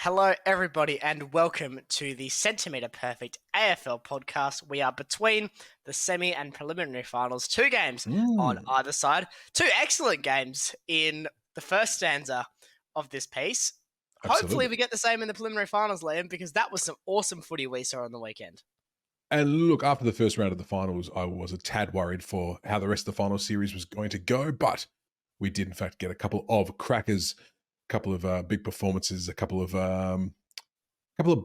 Hello, everybody, and welcome to the Centimetre Perfect AFL podcast. We are between the semi and preliminary finals, two games on either side, two excellent games in the first stanza of this piece. Absolutely. Hopefully, we get the same in the preliminary finals, Liam, because that was some awesome footy we saw on the weekend. And look, after the first round of the finals, I was a tad worried for how the rest of the final series was going to go, but we did, in fact, get a couple of crackers, a couple of big performances, a couple of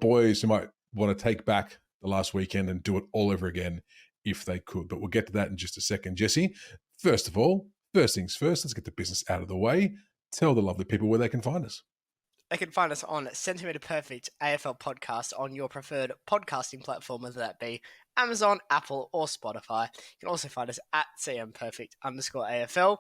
boys who might want to take back the last weekend and do it all over again if they could. But we'll get to that in just a second. Jesse, first of all, first things first, let's get the business out of the way. Tell the lovely people where they can find us. They can find us on Centimetre Perfect AFL Podcast on your preferred podcasting platform, whether that be Amazon, Apple, or Spotify. You can also find us at CMPerfect_AFL,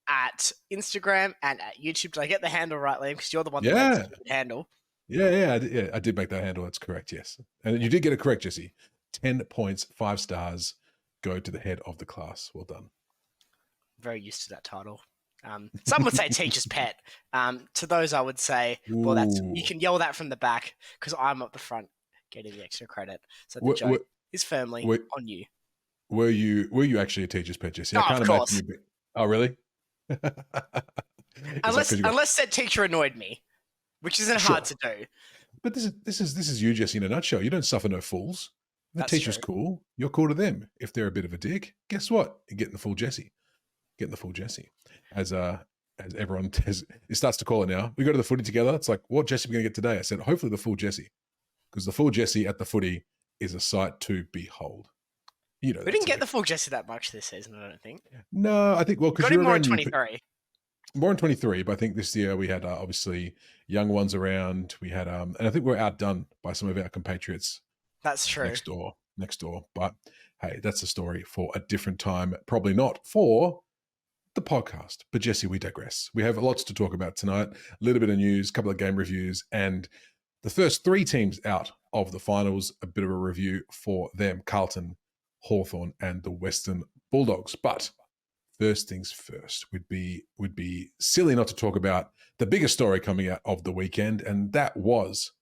at Instagram, and at YouTube. Did I get the handle right, Liam? Because you're the one that makes the handle. Yeah, I did make that handle. That's correct, yes. And you did get it correct, Jesse. 10 points, 5 stars, go to the head of the class. Well done. Very used to that title. Some would say teacher's pet. To those, I would say, well, you can yell that from the back because I'm up the front getting the extra credit. So the joke is firmly on you. Were you actually a teacher's pet, Jesse? I can't imagine you. Oh, really? Unless that teacher annoyed me, which isn't hard to do. But this is you, Jesse, in a nutshell. You don't suffer no fools. The teacher's cool. You're cool to them. If they're a bit of a dick, guess what? You're getting the full Jesse. As everyone it starts to call it now. We go to the footy together. It's like, what Jesse are we going to get today? I said, hopefully the full Jesse, because the full Jesse at the footy is a sight to behold. You know, we didn't get the full Jesse that much this season, I don't think. No, I think because you're more in 23. More in 23, but I think this year we had obviously young ones around. We had and I think we're outdone by some of our compatriots. That's true. Next door. But hey, that's a story for a different time. Probably not for the podcast. But Jesse, we digress. We have lots to talk about tonight. A little bit of news, a couple of game reviews, and the first 3 teams out of the finals, a bit of a review for them: Carlton, Hawthorn, and the Western Bulldogs. But first things first, would be silly not to talk about the biggest story coming out of the weekend, and that was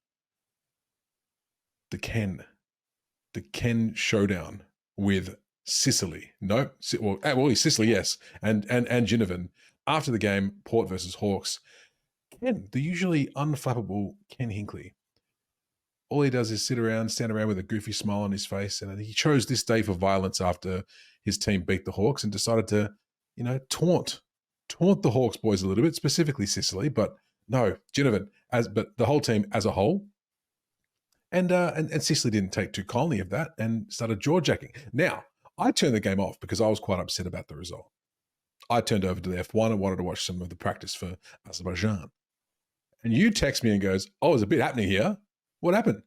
the Ken showdown with Sicily. No, well, Sicily, yes, and Ginnivan. After the game, Port versus Hawks. Ken, the usually unflappable Ken Hinkley, all he does is stand around with a goofy smile on his face, and he chose this day for violence after his team beat the Hawks and decided to, taunt the Hawks boys a little bit, specifically Sicily, but no, Ginnivan, but the whole team as a whole. And Sicily didn't take too kindly of that and started jaw-jacking. Now, I turned the game off because I was quite upset about the result. I turned over to the F1 and wanted to watch some of the practice for Azerbaijan. And you text me and goes, "Oh, there's a bit happening here. What happened?"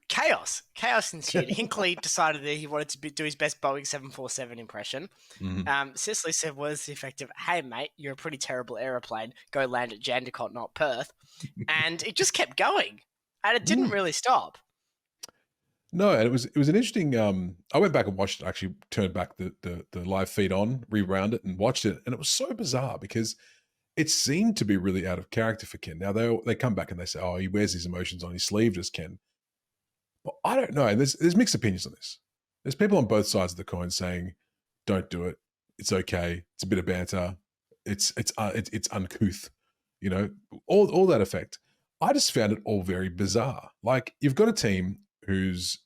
Chaos ensued. Hinkley decided that he wanted to do his best Boeing 747 impression. Sicily said, was the effect of, "Hey, mate, you're a pretty terrible aeroplane. Go land at Jandakot, not Perth." And it just kept going. And it didn't really stop. No, and it was an interesting. I went back and watched it. Actually, turned back the live feed on, rewound it, and watched it, and it was so bizarre because it seemed to be really out of character for Ken. Now they come back and they say, "Oh, he wears his emotions on his sleeve, does Ken?" But I don't know. There's mixed opinions on this. There's people on both sides of the coin saying, "Don't do it. It's okay. It's a bit of banter. It's uncouth." All that effect. I just found it all very bizarre. Like, you've got a team who's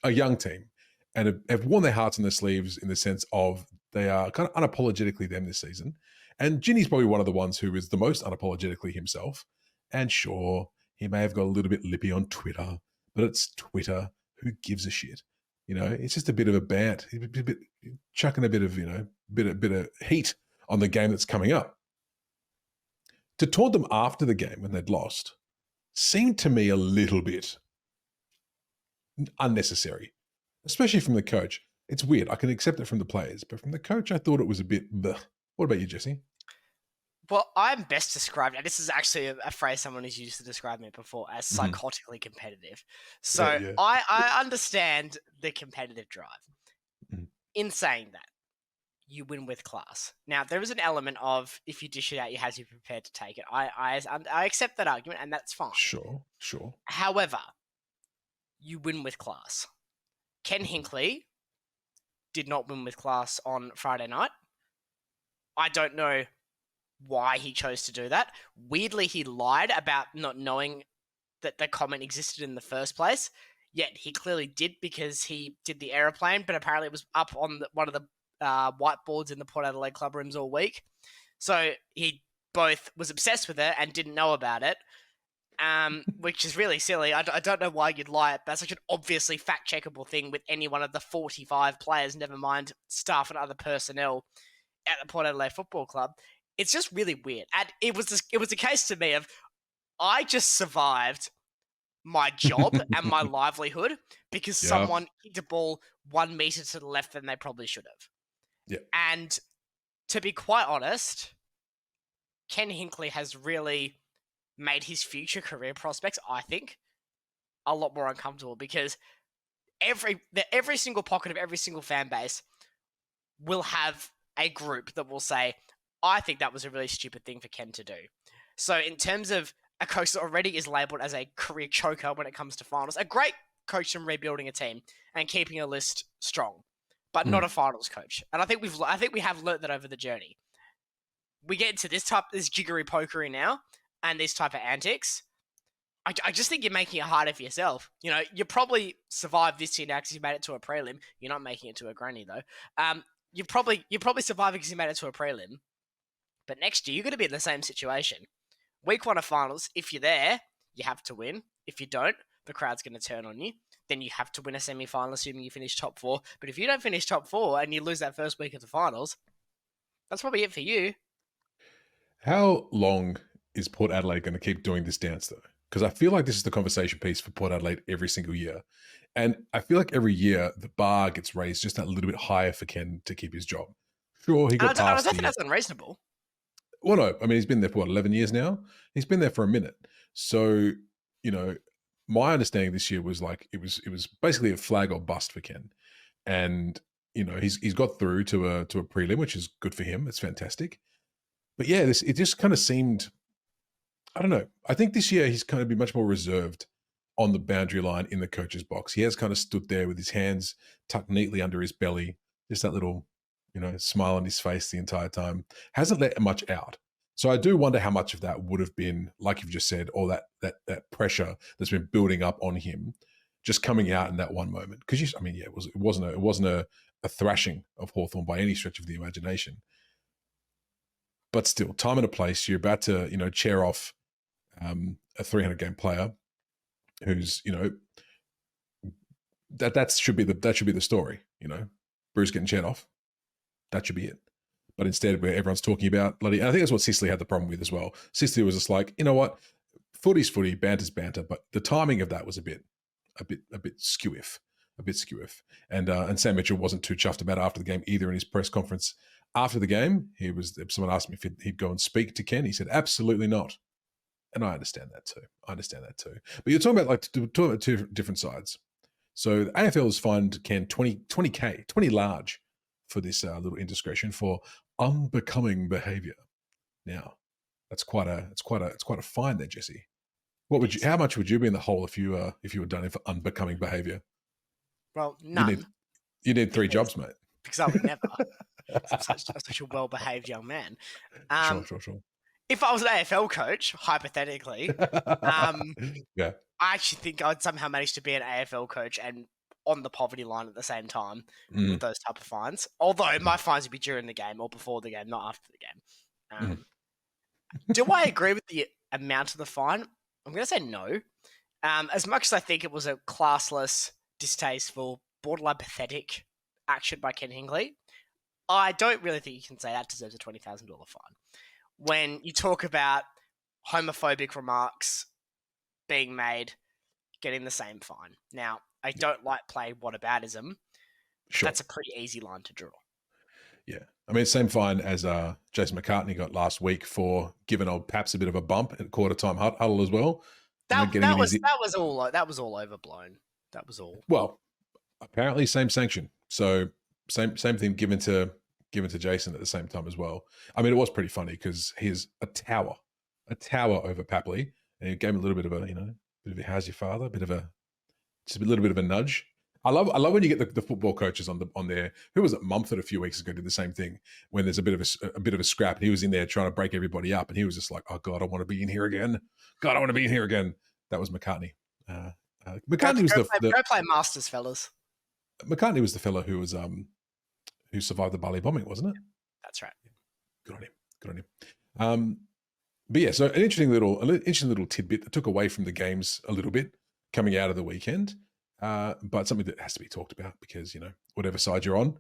a young team and have worn their hearts on their sleeves in the sense of they are kind of unapologetically them this season. And Ginny's probably one of the ones who is the most unapologetically himself. And sure, he may have got a little bit lippy on Twitter, but it's Twitter. Who gives a shit? It's just a bit of a bant, chucking a bit of, bit of heat on the game that's coming up. To taunt them after the game when they'd lost seemed to me a little bit unnecessary, especially from the coach. It's weird. I can accept it from the players, but from the coach, I thought it was a bit bleh. What about you, Jesse? Well, I'm best described, and this is actually a phrase someone has used to describe me before, as psychotically competitive. So yeah. I understand the competitive drive. In saying that, you win with class. Now, there is an element of if you dish it out, you have to be prepared to take it. I accept that argument, and that's fine. Sure. However, you win with class. Ken Hinckley did not win with class on Friday night. I don't know why he chose to do that. Weirdly, he lied about not knowing that the comment existed in the first place. Yet he clearly did because he did the aeroplane, but apparently it was up on one of the whiteboards in the Port Adelaide club rooms all week. So he both was obsessed with it and didn't know about it, which is really silly. I don't know why you'd lie. That's such an obviously fact-checkable thing with any one of the 45 players, never mind staff and other personnel at the Port Adelaide Football Club. It's just really weird. And it was a case to me of I just survived my job and my livelihood because someone kicked a ball 1 meter to the left than they probably should have. Yeah. And to be quite honest, Ken Hinckley has really made his future career prospects, I think, a lot more uncomfortable because every single pocket of every single fan base will have a group that will say, I think that was a really stupid thing for Ken to do. So in terms of a coach that already is labelled as a career choker when it comes to finals, a great coach in rebuilding a team and keeping a list strong, but not a finals coach. And I think we have learnt that over the journey. We get into this jiggery pokery now and this type of antics. I just think you're making it harder for yourself. You know, you probably survived this year now because you made it to a prelim. You're not making it to a granny though. You're probably surviving because you made it to a prelim. But next year you're going to be in the same situation. Week 1 of finals, if you're there, you have to win. If you don't, the crowd's going to turn on you. Then you have to win a semi-final, assuming you finish top 4. But if you don't finish top 4 and you lose that first week of the finals, that's probably it for you. How long is Port Adelaide going to keep doing this dance, though? Because I feel like this is the conversation piece for Port Adelaide every single year. And I feel like every year the bar gets raised just that little bit higher for Ken to keep his job. Sure, he got past. I don't think that's unreasonable. Well, no, I mean, he's been there for 11 years now? He's been there for a minute. So, you know, my understanding this year was like, it was basically a flag or bust for Ken. And, you know, he's got through to a prelim, which is good for him. It's fantastic. But yeah, it just kind of seemed, I don't know. I think this year he's kind of been much more reserved on the boundary line in the coach's box. He has kind of stood there with his hands tucked neatly under his belly, just that little, you know, smile on his face the entire time. Hasn't let much out. So I do wonder how much of that would have been, like you've just said, all that pressure that's been building up on him, just coming out in that one moment. Because it wasn't a thrashing of Hawthorn by any stretch of the imagination. But still, time and a place. You're about to, you know, chair off a 300 game player who's, you know, that should be the story. You know, Bruce getting chaired off. That should be it. But instead, where everyone's talking about bloody, and I think that's what Sicily had the problem with as well. Sicily was just like, you know what, footy's footy, banter's banter, but the timing of that was a bit skewiff. And Sam Mitchell wasn't too chuffed about it after the game either in his press conference. After the game, someone asked him if he'd go and speak to Ken. He said, absolutely not. And I understand that too. But you're talking about two different sides. So the AFL has fined Ken 20K, 20 large for this little indiscretion for unbecoming behaviour. Now, that's quite a fine there, Jesse. How much would you be in the hole if you were done in for unbecoming behaviour? Well, none. You need 3 jobs, mate. Because I would never. I'm such a well-behaved young man. Sure. If I was an AFL coach, hypothetically, yeah, I actually think I'd somehow manage to be an AFL coach and on the poverty line at the same time with those type of fines. Although my fines would be during the game or before the game, not after the game. Do I agree with the amount of the fine? I'm going to say no. As much as I think it was a classless, distasteful, borderline pathetic action by Ken Hinckley, I don't really think you can say that deserves a $20,000 fine. When you talk about homophobic remarks being made, getting the same fine. Now, I don't like playing whataboutism. Sure. That's a pretty easy line to draw. Yeah. I mean, same fine as Jason McCartney got last week for giving old Paps a bit of a bump at quarter time huddle as well. That was all overblown. That was all. Well, apparently same sanction. So same thing given to given to Jason at the same time as well. I mean, it was pretty funny because he's a tower over Papley, and he gave him a little bit of a, bit of a how's your father, just a little bit of a nudge. I love when you get the football coaches on there. Who was it? Mumford a few weeks ago did the same thing when there's a bit of a scrap, and he was in there trying to break everybody up, and he was just like, "Oh God, I want to be in here again. God, I want to be in here again." That was McCartney. McCartney was go play Masters, fellas. McCartney was the fellow who was who survived the Bali bombing, wasn't it? That's right. Good on him. But yeah, so an interesting little tidbit that took away from the games a little bit coming out of the weekend, but something that has to be talked about because whatever side you're on,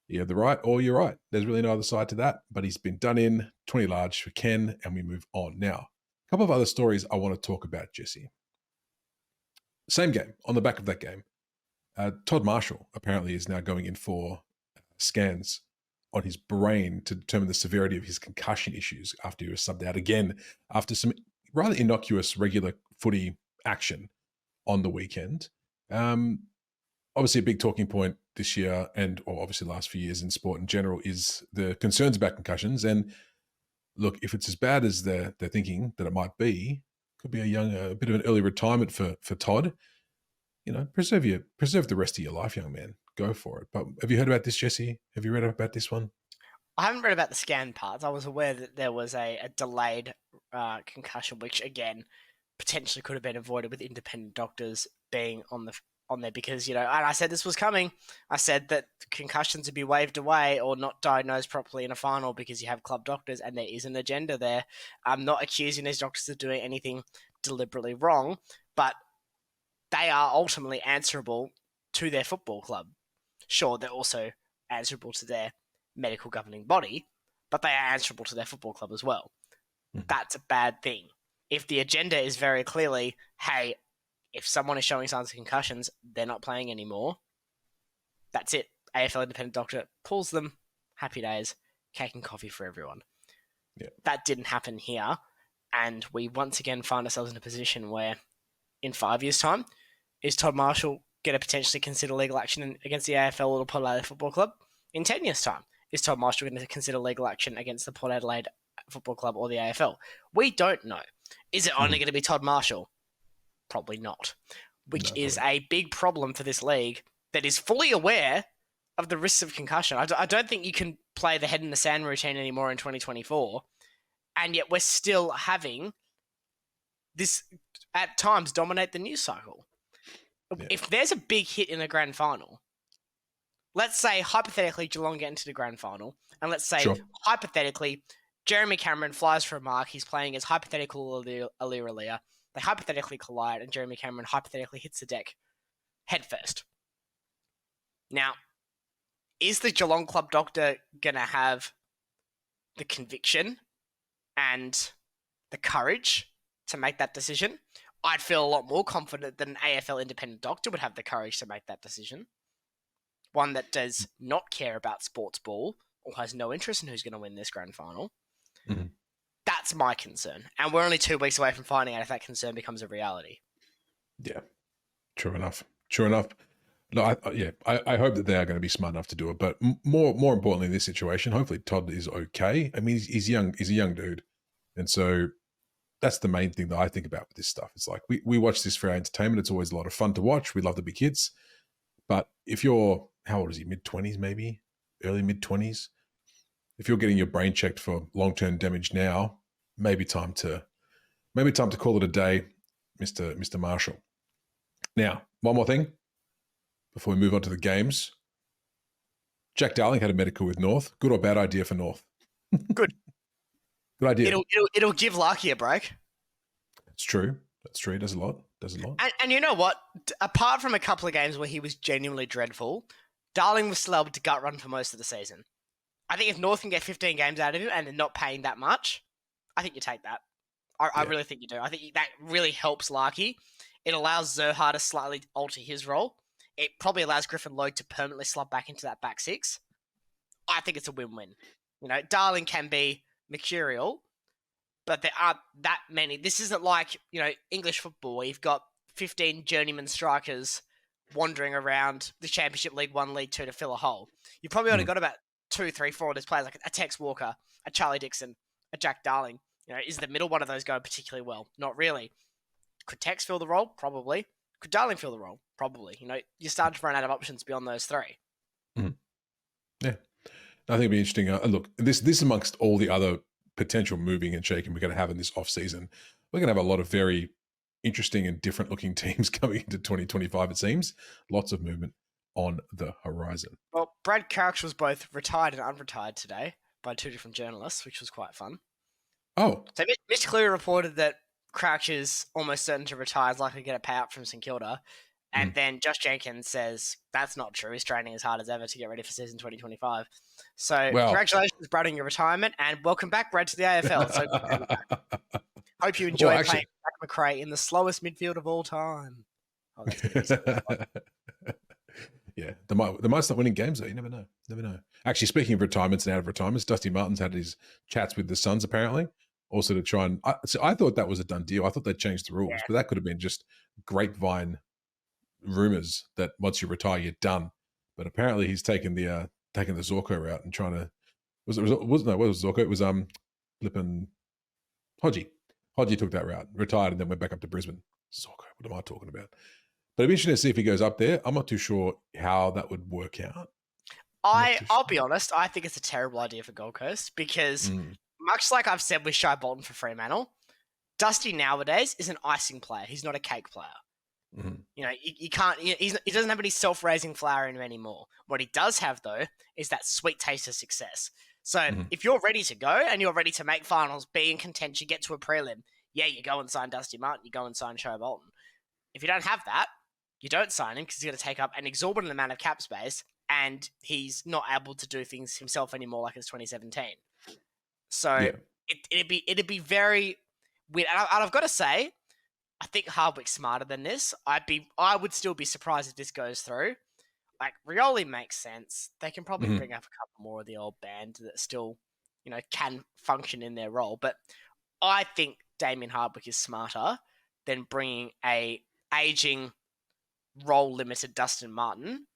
you have the right or you're right. There's really no other side to that. But he's been done in 20 large for Ken, and we move on now. A couple of other stories I want to talk about, Jesse. Same game. On the back of that game, Todd Marshall apparently is now going in for scans on his brain to determine the severity of his concussion issues after he was subbed out again after some rather innocuous regular footy action on the weekend. Obviously, a big talking point this year or obviously the last few years in sport in general is the concerns about concussions. And look, if it's as bad as they're thinking that it might be, could be a bit of an early retirement for Todd. Preserve the rest of your life, young man. Go for it. But have you heard about this, Jesse? Have you read about this one? I haven't read about the scan parts. I was aware that there was a delayed concussion, which again potentially could have been avoided with independent doctors being on there because and I said this was coming. I said that concussions would be waved away or not diagnosed properly in a final because you have club doctors, and there is an agenda there. I'm not accusing these doctors of doing anything deliberately wrong, but they are ultimately answerable to their football club. Sure, they're also answerable to their medical governing body, but they are answerable to their football club as well. Mm-hmm. That's a bad thing. If the agenda is very clearly, hey, if someone is showing signs of concussions, they're not playing anymore, that's it. AFL independent doctor pulls them, happy days, cake and coffee for everyone. Yeah. That didn't happen here, and we once again find ourselves in a position where in 5 years' time, is Todd Marshall going to potentially consider legal action against the AFL or the Port Adelaide Football Club? In 10 years' time, is Todd Marshall going to consider legal action against the Port Adelaide Football Club or the AFL? We don't know. Is it only going to be Todd Marshall? Probably not. Which is a big problem for this league that is fully aware of the risks of concussion. I don't think you can play the head in the sand routine anymore in 2024, and yet we're still having this, at times, dominate the news cycle. Yeah. If there's a big hit in a grand final, let's say, hypothetically, Geelong get into the grand final, and let's say, hypothetically, Jeremy Cameron flies for a mark, he's playing as hypothetical Aliir. They hypothetically collide, and Jeremy Cameron hypothetically hits the deck headfirst. Now, is the Geelong club doctor going to have the conviction and the courage to make that decision? I'd feel a lot more confident that an AFL independent doctor would have the courage to make that decision. One that does not care about sports ball or has no interest in who's going to win this grand final. Mm-hmm. That's my concern. And we're only 2 weeks away from finding out if that concern becomes a reality. Yeah, true enough. No, I hope that they are going to be smart enough to do it. But more importantly, in this situation, hopefully Todd is okay. I mean, he's young. He's a young dude. And so that's the main thing that I think about with this stuff. It's like we watch this for our entertainment. It's always a lot of fun to watch. We love the big hits. But if you're, how old is he? Mid-20s maybe? Early mid-20s? If you're getting your brain checked for long-term damage now, maybe time to call it a day, Mr. Marshall. Now, one more thing before we move on to the games. Jack Darling had a medical with North. Good or bad idea for North? Good. Good idea. It'll give Larky a break. It's true. That's true. It does a lot. And you know what? Apart from a couple of games where he was genuinely dreadful, Darling was still able to gut run for most of the season. I think if North can get 15 games out of him and they're not paying that much, I think you take that. I really think you do. I think that really helps Larky. It allows Zerha to slightly alter his role. It probably allows Griffin Logue to permanently slot back into that back six. I think it's a win-win. Darling can be mercurial, but there aren't that many. This isn't like, English football where you've got 15 journeyman strikers wandering around the Championship League 1, League 2 to fill a hole. You've probably only got about 2, 3, 4 of those players, like a Tex Walker, a Charlie Dixon, a Jack Darling. Is the middle one of those going particularly well? Not really. Could Tex fill the role? Probably. Could Darling fill the role? Probably. You're starting to run out of options beyond those three. Mm. Yeah. I think it'd be interesting. Look, this amongst all the other potential moving and shaking we're going to have in this off season, we're going to have a lot of very interesting and different looking teams coming into 2025. It seems lots of movement on the horizon. Well, Brad Crouch was both retired and unretired today by 2 different journalists, which was quite fun. Oh, so Mitch Cleary reported that Crouch is almost certain to retire, is likely to get a payout from St Kilda. And then Josh Jenkins says that's not true. He's training as hard as ever to get ready for season 2025. So congratulations, Brad, on your retirement, and welcome back, Brad, to the AFL. So good to have you back. Hope you enjoy playing Jack McRae in the slowest midfield of all time. Oh, yeah, they might start winning games though. You never know. Actually, speaking of retirements and out of retirements, Dusty Martin's had his chats with the Suns apparently, also to try and. I thought that was a done deal. I thought they'd changed the rules, but that could have been just grapevine rumors that once you retire you're done. But apparently he's taken the Zorko route and trying to was Zorko? It was flipping Hodgie. Hodgie took that route, retired, and then went back up to Brisbane. Zorko, what am I talking about? But it'd be interesting to see if he goes up there. I'm not too sure how that would work out. I'll be honest, I think it's a terrible idea for Gold Coast because much like I've said with Shai Bolton for Fremantle, Dusty nowadays is an icing player. He's not a cake player. You can't. He doesn't have any self-raising flour in him anymore. What he does have, though, is that sweet taste of success. So if you're ready to go and you're ready to make finals, be in contention, get to a prelim, you go and sign Dusty Martin. You go and sign Shai Bolton. If you don't have that, you don't sign him because he's going to take up an exorbitant amount of cap space, and he's not able to do things himself anymore like it's 2017. So it'd be very weird. And I've got to say, I think Hardwick's smarter than this. I would still be surprised if this goes through. Like, Rioli makes sense. They can probably bring up a couple more of the old band that still, can function in their role. But I think Damien Hardwick is smarter than bringing a aging, role-limited Dustin Martin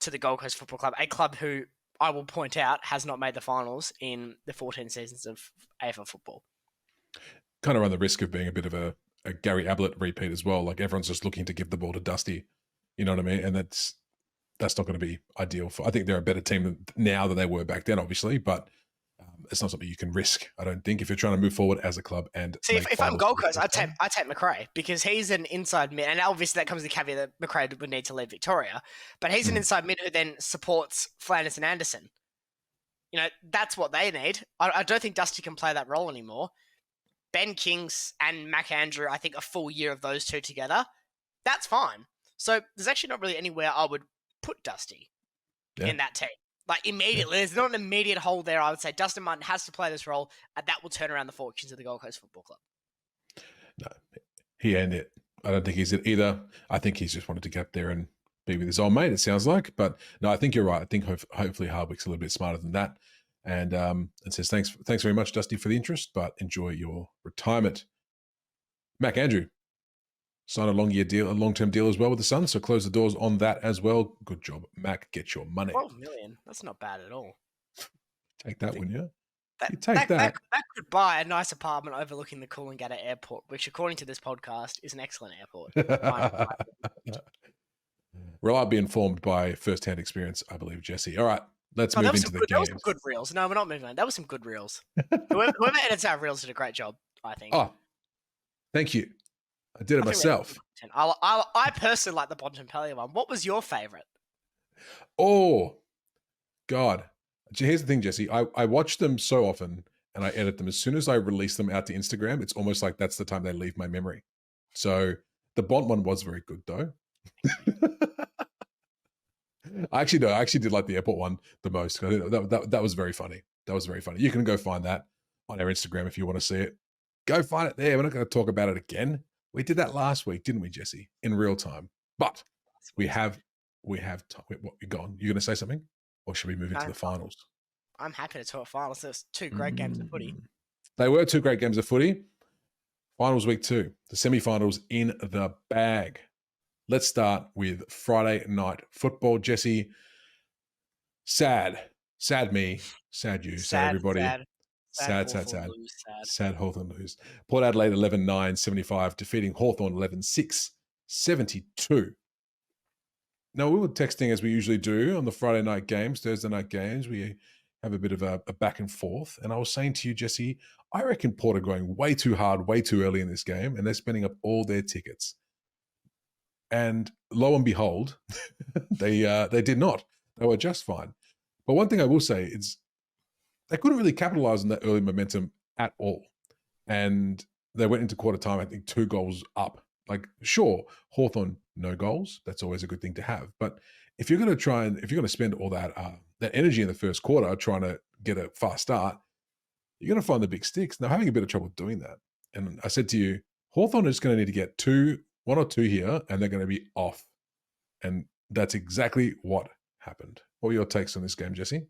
to the Gold Coast Football Club, a club who, I will point out, has not made the finals in the 14 seasons of AFL football. Kind of run the risk of being a bit of a Gary Ablett repeat as well. Like, everyone's just looking to give the ball to Dusty. You know what I mean? And that's not going to be ideal for. I think they're a better team now than they were back then, obviously, but it's not something you can risk. I don't think if you're trying to move forward as a club. And see, if I'm Gold Coast, I take McRae because he's an inside mid, and obviously that comes with the caveat that McRae would need to leave Victoria, but he's an inside mid who then supports Flanders and Anderson. That's what they need. I don't think Dusty can play that role anymore. Ben Kings and Mac Andrew, I think a full year of those two together, that's fine. So there's actually not really anywhere I would put Dusty in that team. Like, immediately, there's not an immediate hole there. I would say Dustin Martin has to play this role, and that will turn around the fortunes of the Gold Coast Football Club. No, he ain't it. I don't think he's it either. I think he's just wanted to get up there and be with his old mate, it sounds like. But no, I think you're right. I think hopefully Hardwick's a little bit smarter than that. And says, thanks very much, Dusty, for the interest, but enjoy your retirement. Mac Andrew signed a long-term deal as well with the Suns, so close the doors on that as well. Good job, Mac. Get your money. 12 million. That's not bad at all. Take that, wouldn't you? That could buy a nice apartment overlooking the Coolangatta Airport, which, according to this podcast, is an excellent airport. Well, I'll be informed by first-hand experience, I believe, Jesse. All right. Let's move into the game. That was some good reels. No, we're not moving on. That was some good reels. Whoever edits our reels did a great job, I think. Oh, thank you. I did it myself. I personally like the Bontempelli one. What was your favourite? Oh, God. Here's the thing, Jesse. I watch them so often and I edit them. As soon as I release them out to Instagram, it's almost like that's the time they leave my memory. So the Bont one was very good, though. I actually did like the airport one the most. That was very funny. That was very funny. You can go find that on our Instagram if you want to see it. Go find it there. We're not going to talk about it again. We did that last week, didn't we, Jesse? In real time. But we have time. What, you gone? You going to say something? Or should we move into the finals? I'm happy to talk finals. There's two great games of footy. They were two great games of footy. Finals week 2. The semi-finals in the bag. Let's start with Friday night football. Jesse, sad Sad me, sad you, sad Sad, everybody. sad, sad Sad, sad, Hawthorn sad. lose, sad. Sad Hawthorn lose. Port Adelaide 11-9, 75, defeating Hawthorn 11-6, 72. Now, we were texting as we usually do on the Friday night games, Thursday night games. We have a bit of a back and forth. And I was saying to you, Jesse, I reckon Port are going way too hard, way too early in this game, and they're spending up all their tickets. And lo and behold, they did not. They were just fine. But one thing I will say is they couldn't really capitalize on that early momentum at all. And they went into quarter time, I think, 2 goals up. Like, sure, Hawthorn, no goals. That's always a good thing to have. But if you're going to spend all that energy in the first quarter trying to get a fast start, you're going to find the big sticks. Now, having a bit of trouble doing that. And I said to you, Hawthorn is going to need to get 1 or 2 here, and they're going to be off. And that's exactly what happened. What were your takes on this game, Jesse?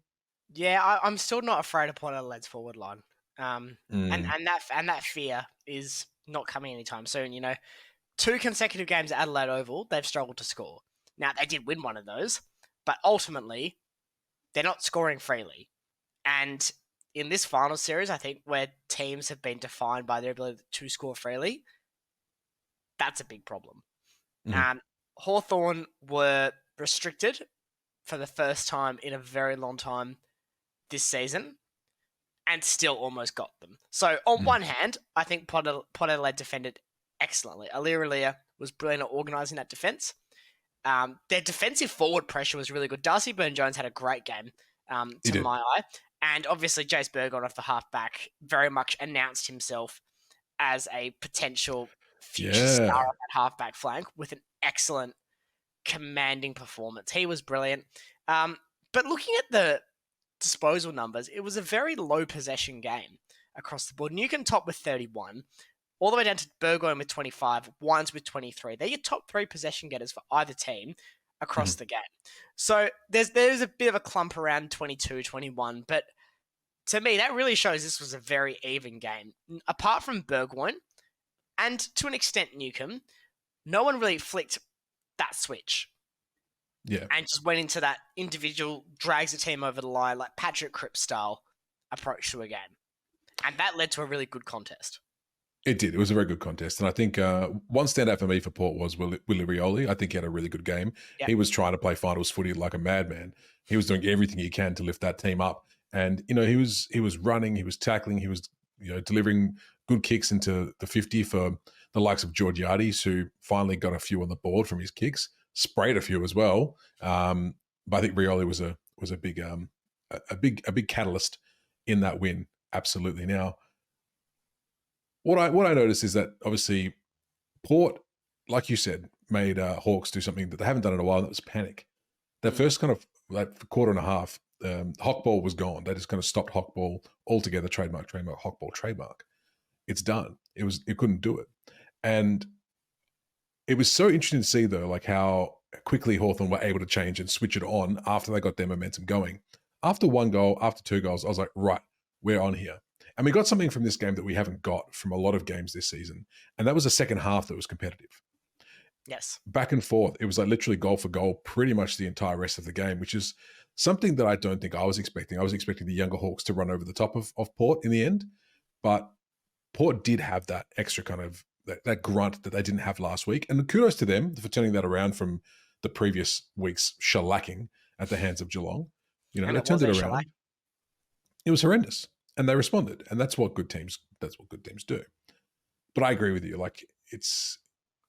Yeah, I'm still not afraid of Port Adelaide's forward line. And that fear is not coming anytime soon. 2 consecutive games at Adelaide Oval, they've struggled to score. Now, they did win one of those, but ultimately, they're not scoring freely. And in this final series, I think where teams have been defined by their ability to score freely, that's a big problem. Hawthorn were restricted for the first time in a very long time this season, and still almost got them. So on one hand, I think Port Adelaide defended excellently. Aliria was brilliant at organising that defence. Their defensive forward pressure was really good. Darcy Byrne-Jones had a great game to my eye. And obviously Jace Burgon off the halfback very much announced himself as a potential future star on that halfback flank with an excellent commanding performance. He was brilliant. But looking at the disposal numbers, it was a very low possession game across the board. Newcombe top with 31, all the way down to Burgoyne with 25, Wines with 23. They're your top 3 possession getters for either team across the game. So there's a bit of a clump around 22, 21, but to me, that really shows this was a very even game. Apart from Burgoyne, and to an extent Newcombe, no one really flicked that switch. Yeah. And just went into that individual, drags the team over the line, like Patrick Cripps style approach to a game. And that led to a really good contest. It did. It was a very good contest. And I think one standout for me for Port was Willie Rioli. I think he had a really good game. Yep. He was trying to play finals footy like a madman. He was doing everything he can to lift that team up. And, he was running, he was tackling, he was, delivering good kicks into the 50 for the likes of Georgiades, who finally got a few on the board from his kicks. Sprayed a few as well, but I think Rioli was a big catalyst in that win. Absolutely. Now, what I noticed is that obviously Port, like you said, made Hawks do something that they haven't done in a while, and that was panic. Their first kind of quarter and a half, Hawkball was gone. They just kind of stopped Hawkball altogether. Trademark, Hawkball, trademark. It's done. It couldn't do it, and it was so interesting to see, though, like how quickly Hawthorn were able to change and switch it on after they got their momentum going. After 1 goal, after 2 goals, I was like, right, we're on here. And we got something from this game that we haven't got from a lot of games this season. And that was a second half that was competitive. Yes. Back and forth. It was like literally goal for goal pretty much the entire rest of the game, which is something that I don't think I was expecting. I was expecting the younger Hawks to run over the top of Port in the end. But Port did have that extra kind of that grunt that they didn't have last week. And kudos to them for turning that around from the previous week's shellacking at the hands of Geelong. They turned it around. It was horrendous. And they responded. And that's what good teams do. But I agree with you. Like, it's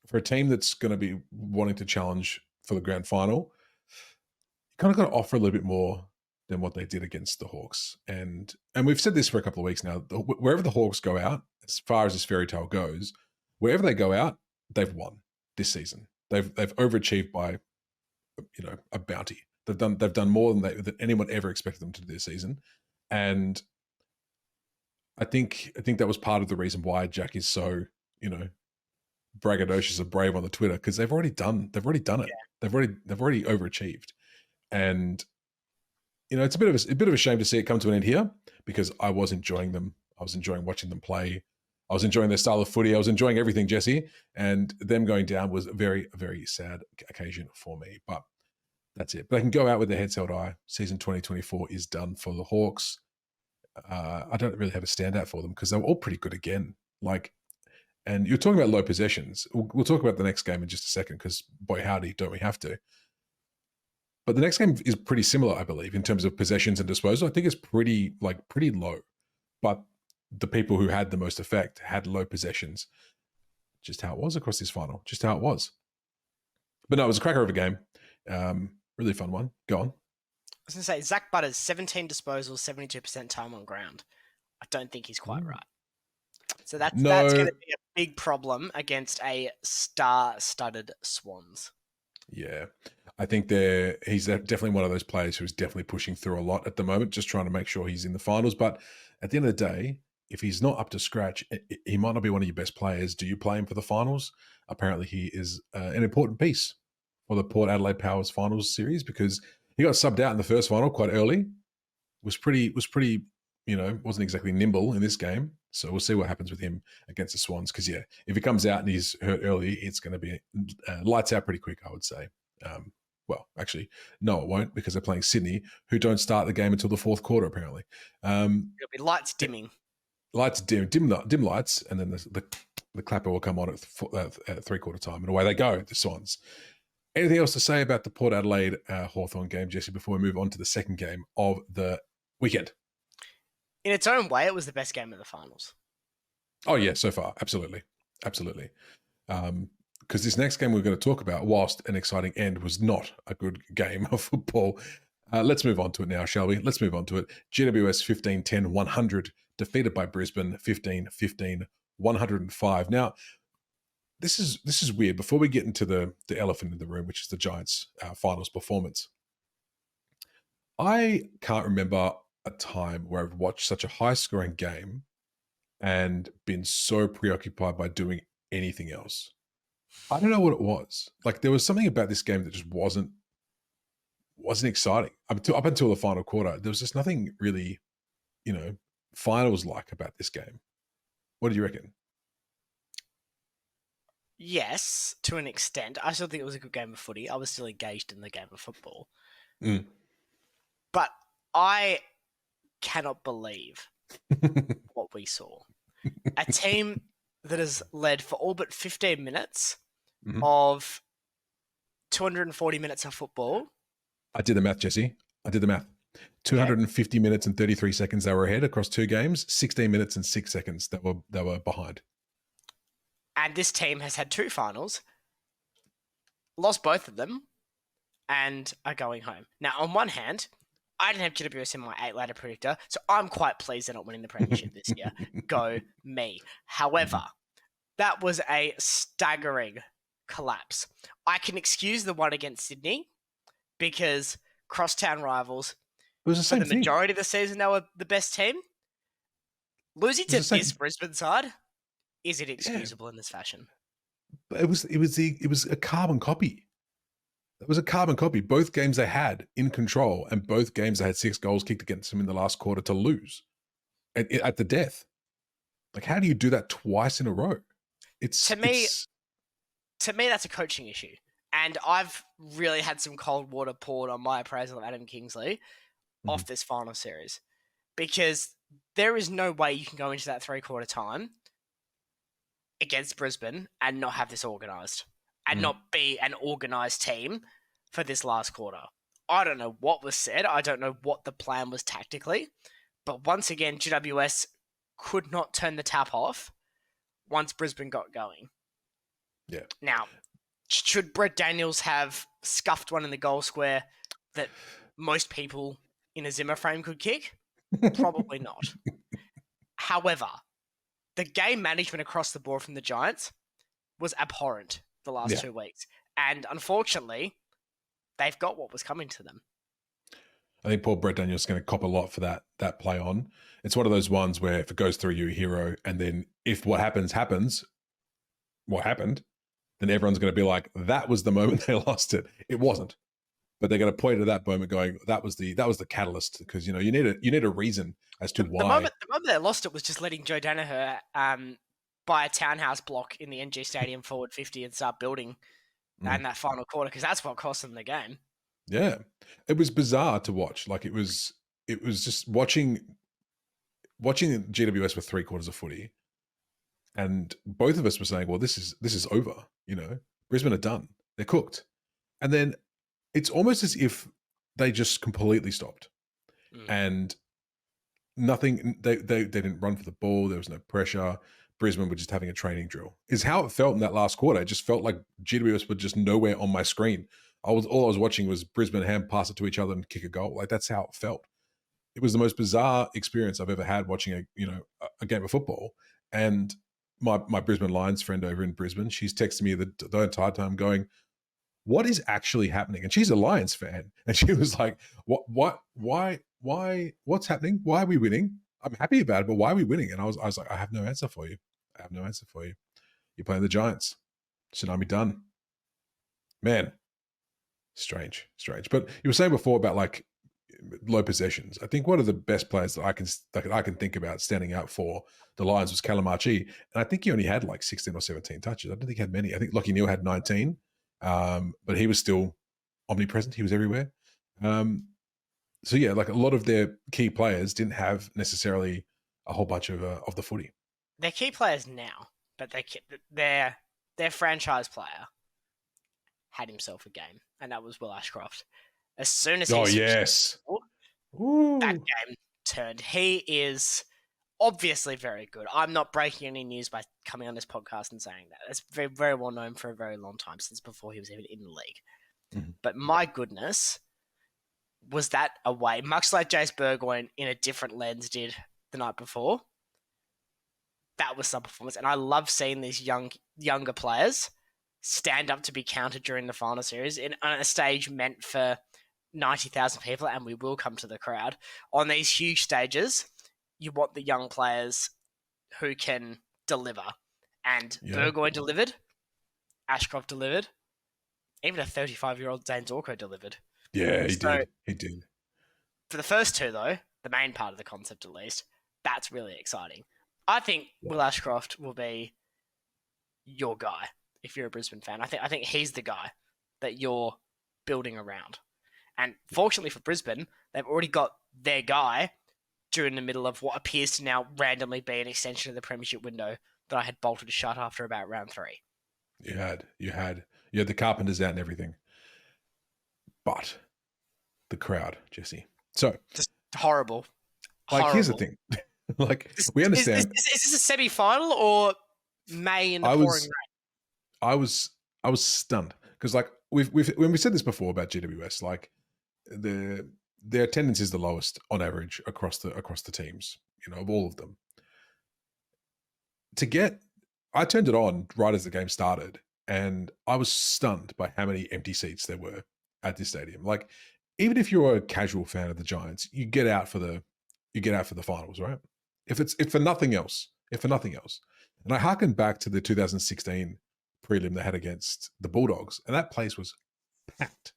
for a team that's going to be wanting to challenge for the grand final, you kind of got to offer a little bit more than what they did against the Hawks. And we've said this for a couple of weeks now. Wherever the Hawks go out, as far as this fairy tale goes, wherever they go out, they've won this season. They've overachieved by, a bounty. They've done more than anyone ever expected them to do this season, and I think that was part of the reason why Jack is so braggadocious and brave on the Twitter, because they've already done it. Yeah. They've already overachieved, and it's a bit of a shame to see it come to an end here, because I was enjoying them. I was enjoying watching them play. I was enjoying their style of footy. I was enjoying everything, Jesse, and them going down was a very, very sad occasion for me. But That's it. But they can go out with their heads held high. Season 2024 is done for the Hawks. I don't really have a standout for them because they were all pretty good again. And you're talking about low possessions. We'll talk about the next game in just a second because, boy, howdy, don't we have to. But the next game is pretty similar, I believe, in terms of possessions and disposal. I think it's pretty low. But the people who had the most effect had low possessions. Just how it was across this final. Just how it was. But no, it was a cracker of a game. Really fun one. Go on. I was going to say, Zach Butters, 17 disposals, 72% time on ground. I don't think he's quite right. So that's going to be a big problem against a star-studded Swans. Yeah. I think he's definitely one of those players who's definitely pushing through a lot at the moment, just trying to make sure he's in the finals. But at the end of the day, if he's not up to scratch, he might not be one of your best players. Do you play him for the finals? Apparently, he is an important piece for the Port Adelaide Powers finals series because he got subbed out in the first final quite early. Was pretty, wasn't exactly nimble in this game. So we'll see what happens with him against the Swans. Because, yeah, if he comes out and he's hurt early, it's going to be lights out pretty quick, I would say. Well, actually, no, it won't because they're playing Sydney, who don't start the game until the fourth quarter, apparently. It'll be lights dimming. Lights dim lights, and then the clapper will come on at three-quarter time. And away they go, the Swans. Anything else to say about the Port Adelaide Hawthorn game, Jesse, before we move on to the second game of the weekend? In its own way, it was the best game of the finals. Oh, yeah, so far. Absolutely. Because this next game we're going to talk about, whilst an exciting end, was not a good game of football. Let's move on to it now, shall we? Let's move on to it. GWS 15-10-100, defeated by Brisbane 15-15-105. Now, this is weird. Before we get into the elephant in the room, which is the Giants' finals performance, I can't remember a time where I've watched such a high-scoring game and been so preoccupied by doing anything else. I don't know what it was. Like, there was something about this game that just wasn't exciting. Up until the final quarter, there was just nothing really, finals-like about this game. What do you reckon? Yes, to an extent. I still think it was a good game of footy. I was still engaged in the game of football. But I cannot believe what we saw. A team that has led for all but 15 minutes of 240 minutes of football. I did the math, Jesse. 250 minutes and 33 seconds they were ahead across two games, 16 minutes and 6 seconds they were behind. And this team has had two finals, lost both of them, and are going home. Now, on one hand, I didn't have GWS in my 8-ladder predictor, so I'm quite pleased they're not winning the premiership this year. Go me. However, that was a staggering collapse. I can excuse the one against Sydney because crosstown rivals, it was the same for the majority of the season, they were the best team. Losing to this Brisbane side, is it excusable in this fashion? But it was a carbon copy. It was a carbon copy. Both games they had in control, and both games they had 6 goals kicked against them in the last quarter to lose at the death. Like, how do you do that twice in a row? To me, that's a coaching issue. And I've really had some cold water poured on my appraisal of Adam Kingsley off this final series. Because there is no way you can go into that 3-quarter time against Brisbane and not have this organised. And not be an organised team for this last quarter. I don't know what was said. I don't know what the plan was tactically. But once again, GWS could not turn the tap off once Brisbane got going. Yeah. Now, should Brett Daniels have scuffed one in the goal square that most people in a Zimmer frame could kick? Probably not. However, the game management across the board from the Giants was abhorrent the last 2 weeks. And unfortunately, they've got what was coming to them. I think poor Brett Daniels is going to cop a lot for that play on. It's one of those ones where if it goes through, you're a hero. And then if what happens, what happened, then everyone's going to be like, that was the moment they lost it. It wasn't. But they're going to point to that moment going, that was the catalyst. Because, you need a reason as to why. The moment they lost it was just letting Joe Danaher buy a townhouse block in the NG Stadium forward 50 and start building in that final quarter, because that's what cost them the game. Yeah, it was bizarre to watch. Like it was just watching GWS with 3/4 of footy, and both of us were saying, "Well, this is over." You know, Brisbane are done. They're cooked. And then it's almost as if they just completely stopped Mm. and nothing. They didn't run for the ball. There was no pressure. Brisbane were just having a training drill. Is how it felt in that last quarter. It just felt like GWS were just nowhere on my screen. All I was watching was Brisbane hand pass it to each other and kick a goal. Like that's how it felt. It was the most bizarre experience I've ever had watching a game of football. And my Brisbane Lions friend over in Brisbane, she's texting me the entire time going, "What is actually happening?" And she's a Lions fan, and she was like, "What? Why? What's happening? Why are we winning? I'm happy about it, but why are we winning?" And I was like, "I have no answer for you. I have no answer for you. You're playing the Giants. Tsunami done, man." Strange. But you were saying before about like low possessions. I think one of the best players that I can think about standing out for the Lions was Calamachi, and I think he only had like 16 or 17 touches. I don't think he had many. I think Lockie Neal had 19, but he was still omnipresent. He was everywhere. So yeah, like a lot of their key players didn't have necessarily a whole bunch of the footy. They're key players now, but their franchise player had himself a game, and that was Will Ashcroft. As soon as he Oh switched, yes. that Ooh. game turned. He is obviously very good. I'm not breaking any news by coming on this podcast and saying that. It's very, very well known for a very long time, since before he was even in the league. Mhm. But my goodness, was that away? Much like Jace Burgoyne in a different lens did the night before. That was some performance, and I love seeing these younger players stand up to be counted during the final series on a stage meant for 90,000 people, and we will come to the crowd. On these huge stages, you want the young players who can deliver. And Yeah. Burgoyne delivered, Ashcroft delivered, even a 35-year-old Dane Zorko delivered. Yeah, he So did. He did. for the first two, though, the main part of the concept at least, that's really exciting. I think Will Ashcroft will be your guy if you're a Brisbane fan. I think he's the guy that you're building around. And fortunately for Brisbane, they've already got their guy during the middle of what appears to now randomly be an extension of the premiership window that I had bolted shut after about round 3. You had the Carpenters out and everything, but the crowd, Jesse. So, Just horrible. like, here's the Horrible. thing. Like, Is, we is, is, understand. is this a semi-final or May in the I pouring was, rain? I was stunned because, like, we've when we said this before about GWS, like, their attendance is the lowest on average across the teams. You know, of all of them. I turned it on right as the game started, and I was stunned by how many empty seats there were at this stadium. Like, even if you're a casual fan of the Giants, you get out for the finals, right? If for nothing else, And I harken back to the 2016 prelim they had against the Bulldogs, and that place was packed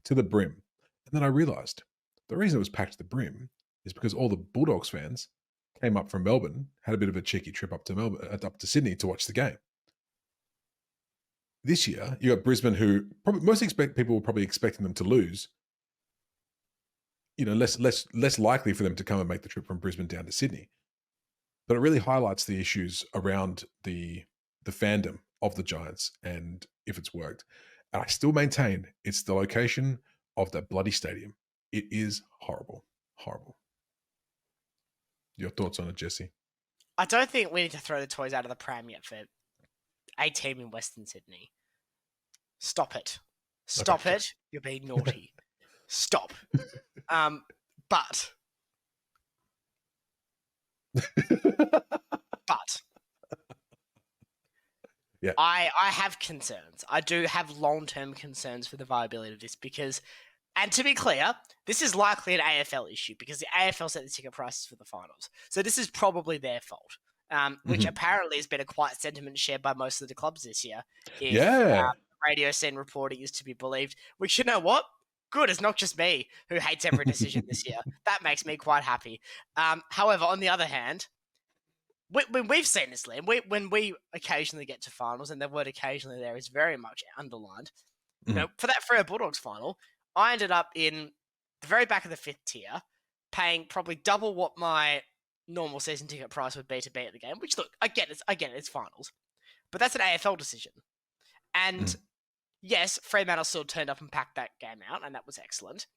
to the brim. And then I realized the reason it was packed to the brim is because all the Bulldogs fans came up from Melbourne, had a bit of a cheeky trip up to up to Sydney to watch the game. This year, you got Brisbane, who people were probably expecting them to lose. You know, less likely for them to come and make the trip from Brisbane down to Sydney. But it really highlights the issues around the fandom of the Giants and if it's worked. And I still maintain it's the location of that bloody stadium. It is horrible, horrible. Your thoughts on it, Jesse? I don't think we need to throw the toys out of the pram yet for a team in Western Sydney. Stop it. Stop Okay. it. You're being naughty. Stop. But Yeah. I have concerns. I do have long-term concerns for the viability of this because, and to be clear, this is likely an AFL issue because the AFL set the ticket prices for the finals. So this is probably their fault, which apparently has been a quiet sentiment shared by most of the clubs this year. If radio scene reporting is to be believed, which, you know what? Good, it's not just me who hates every decision this year. That makes me quite happy. However, on the other hand, when we've seen this, Liam, when we occasionally get to finals, and the word occasionally there is very much underlined, you know, for that Freo Bulldogs final, I ended up in the very back of the 5th tier, paying probably double what my normal season ticket price would be to be at the game. Which, look, I get it, it's finals, but that's an AFL decision. And yes, Fremantle still turned up and packed that game out, and that was excellent.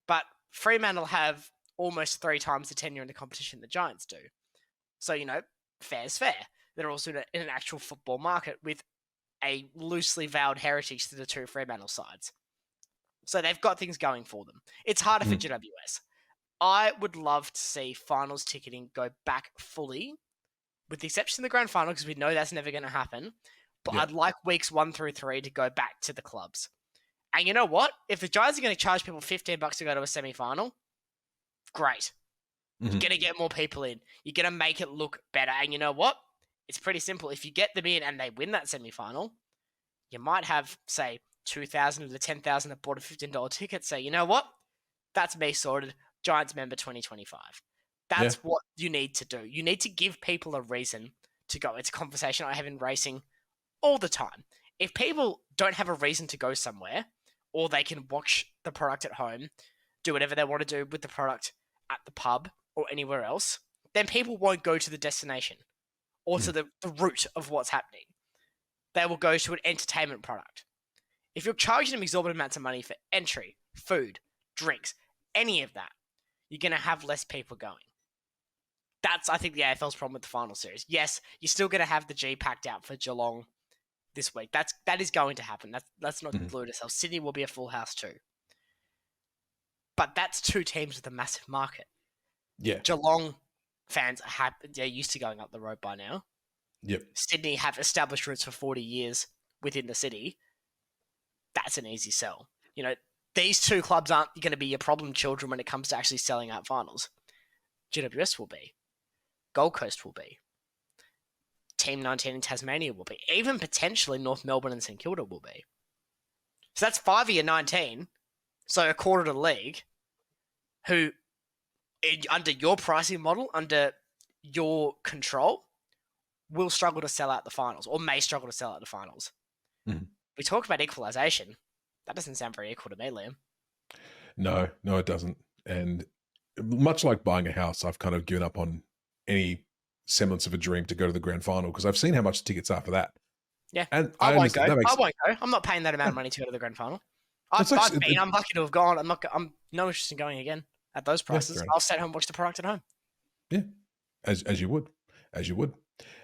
But Fremantle have almost 3 times the tenure in the competition the Giants do. So, fair's fair. They're also in an actual football market with a loosely veiled heritage to the 2 Fremantle sides. So they've got things going for them. It's harder for GWS. I would love to see finals ticketing go back fully, with the exception of the grand final, because we know that's never going to happen. But I'd like weeks 1 through 3 to go back to the clubs. And you know what? If the Giants are going to charge people $15 to go to a semi-final, great. You're going to get more people in. You're going to make it look better. And you know what? It's pretty simple. If you get them in and they win that semi-final, you might have, say, 2,000 of the 10,000 that bought a $15 ticket say, you know what? That's me sorted. Giants member 2025. That's what you need to do. You need to give people a reason to go. It's a conversation I have in racing all the time. If people don't have a reason to go somewhere, or they can watch the product at home, do whatever they want to do with the product at the pub or anywhere else, then people won't go to the destination or to the root of what's happening. They will go to an entertainment product. If you're charging them exorbitant amounts of money for entry, food, drinks, any of that, you're going to have less people going. That's, I think, the AFL's problem with the final series. Yes, you're still going to have the G packed out for Geelong this week. That is going to happen. Let's not delude ourselves. Sydney will be a full house too. But that's 2 teams with a massive market. Yeah. Geelong fans they're used to going up the road by now. Yep. Sydney have established roots for 40 years within the city. That's an easy sell. These 2 clubs aren't going to be your problem children when it comes to actually selling out finals. GWS will be. Gold Coast will be. Team 19 in Tasmania will be. Even potentially North Melbourne and St Kilda will be. So that's 5 of your 19. So a quarter of the league who, under your pricing model, under your control, will struggle to sell out the finals or may struggle to sell out the finals. We talked about equalisation. That doesn't sound very equal to me, Liam. No, it doesn't. And much like buying a house, I've kind of given up on any semblance of a dream to go to the grand final because I've seen how much tickets are for that. Yeah, and I won't go. I won't go. I'm not paying that amount of money to go to the grand final. I'm lucky to have gone. I'm no interest in going again at those prices. I'll stay home and watch the product at home. Yeah, as you would.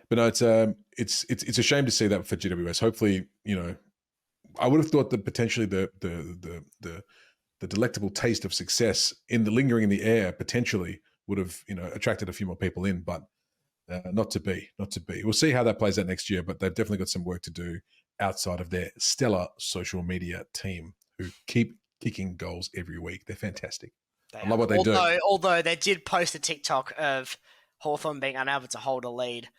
But no, it's a shame to see that for GWS. Hopefully, I would have thought that potentially the delectable taste of success lingering in the air potentially would have attracted a few more people in, but not to be. We'll see how that plays out next year, but they've definitely got some work to do outside of their stellar social media team who keep kicking goals every week. They're fantastic. I love what they do. Although they did post a TikTok of Hawthorn being unable to hold a lead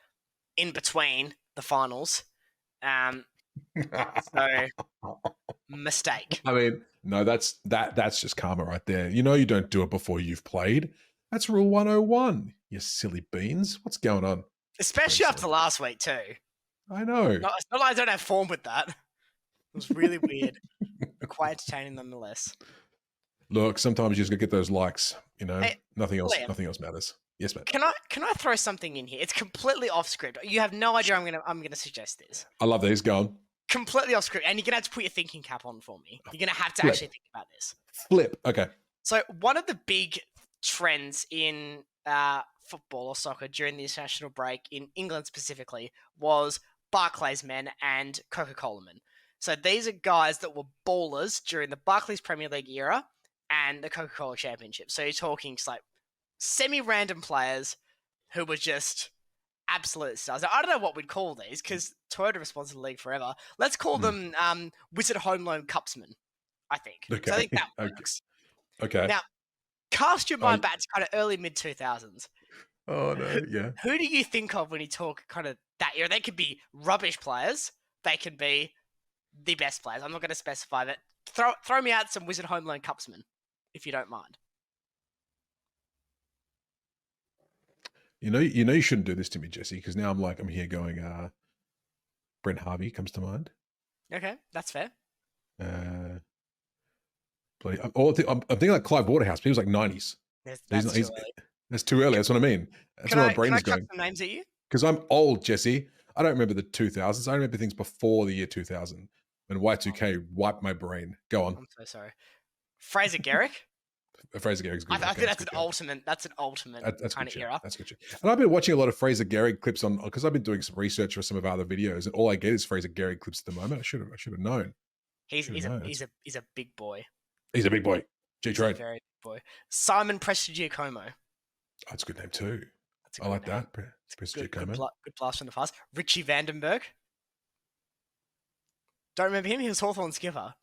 in between the finals. So mistake. I mean, no, that's just karma right there. You don't do it before you've played. That's rule 101. You silly beans. What's going on? Especially after last week too. I know. It's not like I don't have form with that. It was really weird. Quite entertaining nonetheless. Look, sometimes you just gotta get those likes. Hey, nothing else. Liam, Nothing else matters. Yes, mate. Can I throw something in here? It's completely off script. You have no idea I'm gonna suggest this. I love these. Go on. Completely off script, and you're gonna have to put your thinking cap on for me. You're gonna have to actually think about this. Flip. Okay. So one of the big trends in football or soccer during the international break in England specifically was Barclays men and Coca-Cola men. So these are guys that were ballers during the Barclays Premier League era and the Coca-Cola Championship. So you're talking just like semi-random players who were just absolute stars. Now, I don't know what we'd call these because Toyota have sponsored the league forever. Let's call them Wizard Home Loan Cupsmen, I think. Okay. So I think that works. Okay. Now, cast your mind back to kind of early mid-2000s. Oh, no, yeah. Who do you think of when you talk kind of that era? They could be rubbish players. They can be the best players. I'm not going to specify that. Throw me out some Wizard Home Loan Cupsmen, if you don't mind. You shouldn't do this to me, Jesse, because now I'm here going, Brent Harvey comes to mind. Okay, that's fair. Please. I'm thinking like Clive Waterhouse, but he was like 90s. That's too early. That's too early. That's what I mean. That's where my brain Can I is chuck going. some names at you? Because I'm old, Jesse. I don't remember the 2000s. I remember things before the year 2000 when Y2K wiped my brain. Go on. I'm so sorry. Fraser Garrick. Fraser Garrick's good. I think that's an ultimate. That's an ultimate That's kind good of shit. era. That's good shit. And I've been watching a lot of Fraser Garrick clips on because I've been doing some research for some of our other videos, and all I get is Fraser Garrick clips at the moment. I should have known. He's a big boy. He's a big boy. G Trade. Very big boy. Simon Prestigiacomo. That's a good name too. I like name. that. Prestigiacomo. Good blast from the past. Richie Vandenberg. Don't remember him. He was Hawthorn skipper.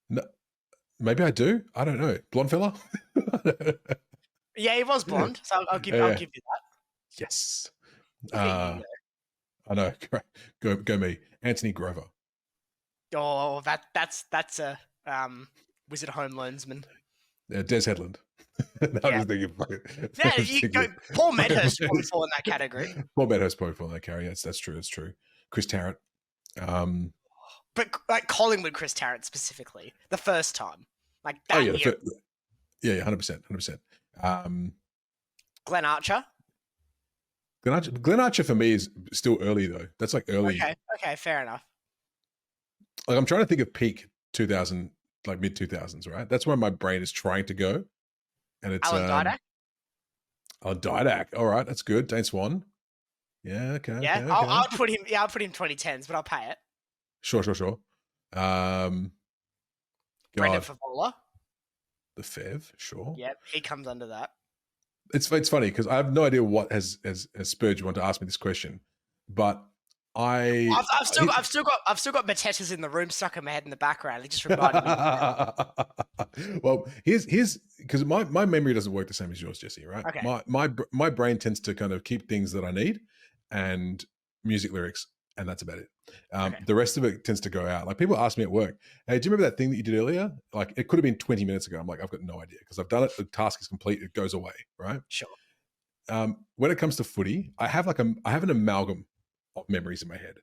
No, maybe I do. I don't know. Blonde fella. Yeah, he was blonde. So I'll give you that. Yes. I know. Go me. Anthony Grover. Oh, that's a Wizard Home Loansman. Des Headland. Yeah, you go. Paul Medhurst probably fall in that category. Paul Medhurst probably fall in that category. Yes, that's true. That's true. Chris Tarrant. But like Collingwood, Chris Tarrant specifically, the first time, like that year. Yeah, 100%. Glenn Archer. Glenn Archer for me is still early though. That's like early. Okay, fair enough. Like I'm trying to think of peak 2000, like mid 2000s, right? That's where my brain is trying to go. And it's Alan Didak. Alan Didak. All right, that's good. Dane Swan. Yeah, okay. Yeah, okay. I'll put him 2010s, but I'll pay it. Sure. Brendan Favola. The Fev, sure. Yep, he comes under that. It's funny because I have no idea what has spurred you on to ask me this question, but I've still got Matetas in the room stuck in my head in the background. It just reminded me. Well, here's because my memory doesn't work the same as yours, Jesse. Right? Okay. My brain tends to kind of keep things that I need and music lyrics, and that's about it. The rest of it tends to go out. Like people ask me at work, "Hey, do you remember that thing that you did earlier?" Like it could have been 20 minutes ago. I'm like, I've got no idea because I've done it. The task is complete. It goes away. Right? Sure. When it comes to footy, I have an amalgam of memories in my head.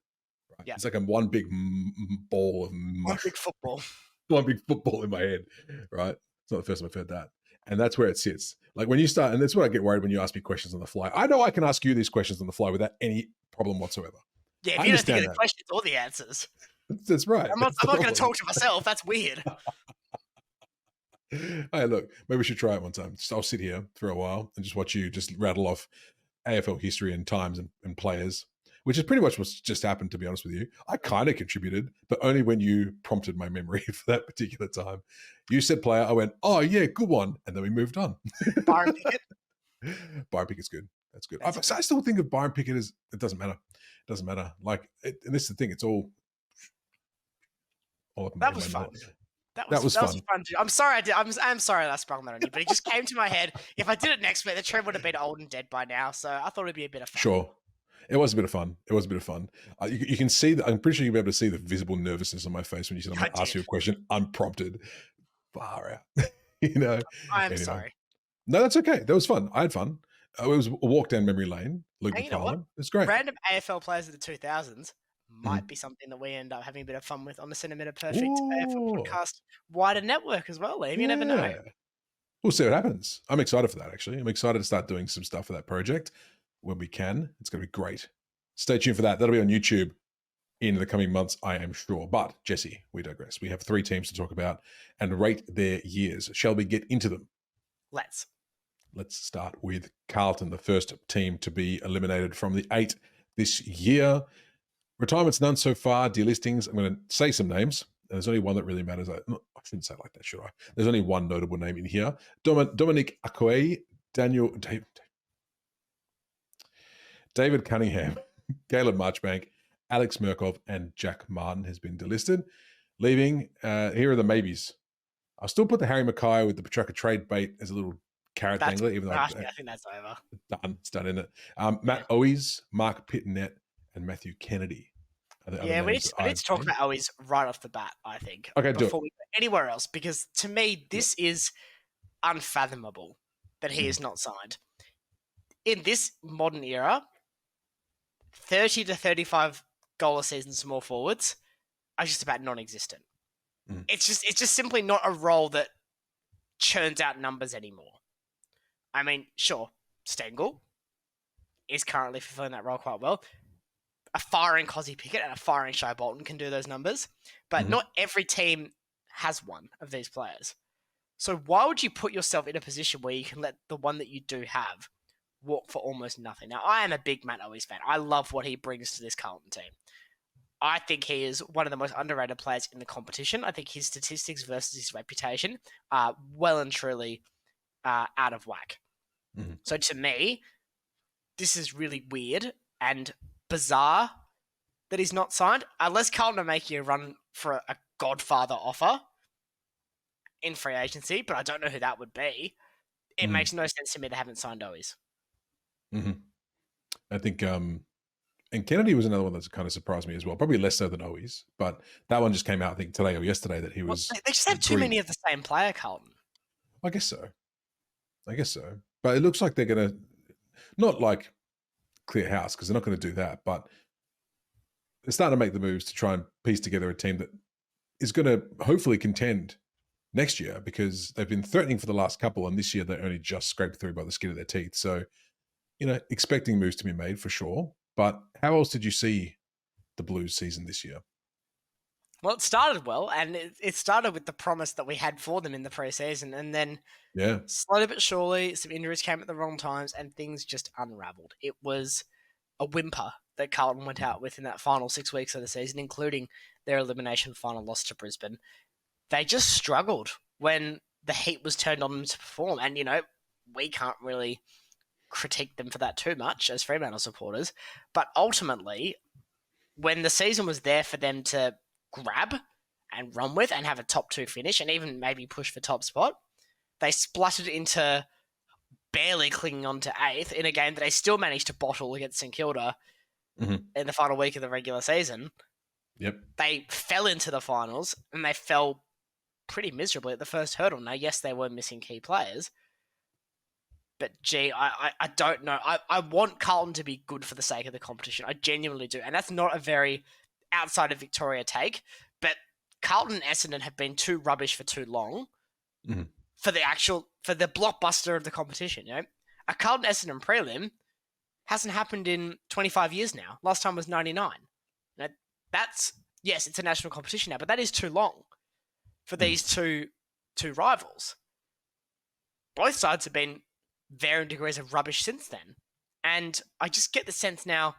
Right? Yeah. It's like one big ball of one big football. One big football in my head. Right? It's not the first time I've heard that. And that's where it sits. Like when you start, and that's what I get worried when you ask me questions on the fly. I know I can ask you these questions on the fly without any problem whatsoever. Yeah, if you don't think of the questions or the answers. That's right. I'm not going to talk to myself. That's weird. Hey, look, maybe we should try it one time. I'll sit here for a while and just watch you just rattle off AFL history and times and players, which is pretty much what's just happened, to be honest with you. I kind of contributed, but only when you prompted my memory for that particular time. You said player, I went, oh, yeah, good one. And then we moved on. Byron Pickett. Byron Pickett's good. That's good. I still think of Byron Pickett as, it doesn't matter. It doesn't matter. Like, and this is the thing, it's all that was fun. That was fun. I'm sorry I'm sorry that I sprung that on you, but it just came to my head. If I did it next week, the trend would have been old and dead by now. So I thought it'd be a bit of fun. Sure. It was a bit of fun. You can see that. I'm pretty sure you'll be able to see the visible nervousness on my face when you said, I'm going to ask you a question unprompted. Far out. I'm sorry. No, that's okay. That was fun. I had fun. It was a walk down memory lane. Luke McFarlane. It's great. Random AFL players of the 2000s might be something that we end up having a bit of fun with on the Centimetre Perfect AFL podcast wider network as well, Liam. You never know. We'll see what happens. I'm excited for that, actually. I'm excited to start doing some stuff for that project when we can. It's going to be great. Stay tuned for that. That'll be on YouTube in the coming months, I am sure. But, Jesse, we digress. We have 3 teams to talk about and rate their years. Shall we get into them? Let's start with Carlton, the first team to be eliminated from the 8 this year. Retirements none so far. Delistings. I'm going to say some names. And there's only one that really matters. I shouldn't say it like that, should I? There's only one notable name in here. Dominic Akwe, David Cunningham, Caleb Marchbank, Alex Murkov, and Jack Martin has been delisted. Leaving, here are the maybes. I'll still put the Harry Mackay with the Petrarca trade bait as a little carrot dangler, even though I think that's over. It's done, isn't it? Matt Owies, Mark Pittonet, and Matthew Kennedy. Yeah, we need to talk about Owies right off the bat, I think. Okay, before we go anywhere else, because to me, this is unfathomable that he is not signed. In this modern era, 30 to 35 goal a season small forwards are just about non-existent. Mm. It's just simply not a role that churns out numbers anymore. I mean, sure, Stengel is currently fulfilling that role quite well. A firing Cozzy Pickett and a firing Shai Bolton can do those numbers, but Mhm. not every team has one of these players. So why would you put yourself in a position where you can let the one that you do have walk for almost nothing? Now, I am a big Matt Owies fan. I love what he brings to this Carlton team. I think he is one of the most underrated players in the competition. I think his statistics versus his reputation are well and truly out of whack. Mhm. So to me, this is really weird and bizarre that he's not signed, unless Carlton are making a run for a Godfather offer in free agency, but I don't know who that would be. It Mm. makes no sense to me they haven't signed Owies. Mhm. I think, and Kennedy was another one that's kind of surprised me as well. Probably less so than Owies, but that one just came out, I think, today or yesterday that he Well, was they just have too agreed. many of the same player, Carlton. I guess so. I guess so. But it looks like they're going to not like clear house because they're not going to do that, but they're starting to make the moves to try and piece together a team that is going to hopefully contend next year because they've been threatening for the last couple, and this year they only just scraped through by the skin of their teeth. So, expecting moves to be made for sure. But how else did you see the Blues season this year? Well, it started well, and it started with the promise that we had for them in the preseason, and then Yeah. slowly but surely, some injuries came at the wrong times, and things just unravelled. It was a whimper that Carlton went out with in that final 6 weeks of the season, including their elimination final loss to Brisbane. They just struggled when the heat was turned on them to perform, and we can't really critique them for that too much as Fremantle supporters, but ultimately, when the season was there for them to grab and run with and have a top two finish and even maybe push for top spot, they spluttered into barely clinging on to eighth in a game that they still managed to bottle against St Kilda Mm-hmm. in the final week of the regular season. Yep. They fell into the finals and they fell pretty miserably at the first hurdle. Now, yes, they were missing key players, but gee, I don't know. I want Carlton to be good for the sake of the competition. I genuinely do. And that's not a very outside of Victoria take, but Carlton and Essendon have been too rubbish for too long Mm-hmm. for the blockbuster of the competition. A Carlton Essendon prelim hasn't happened in 25 years now. Last time was 99. Now, that's, yes, it's a national competition now, but that is too long for these two rivals. Both sides have been varying degrees of rubbish since then. And I just get the sense now,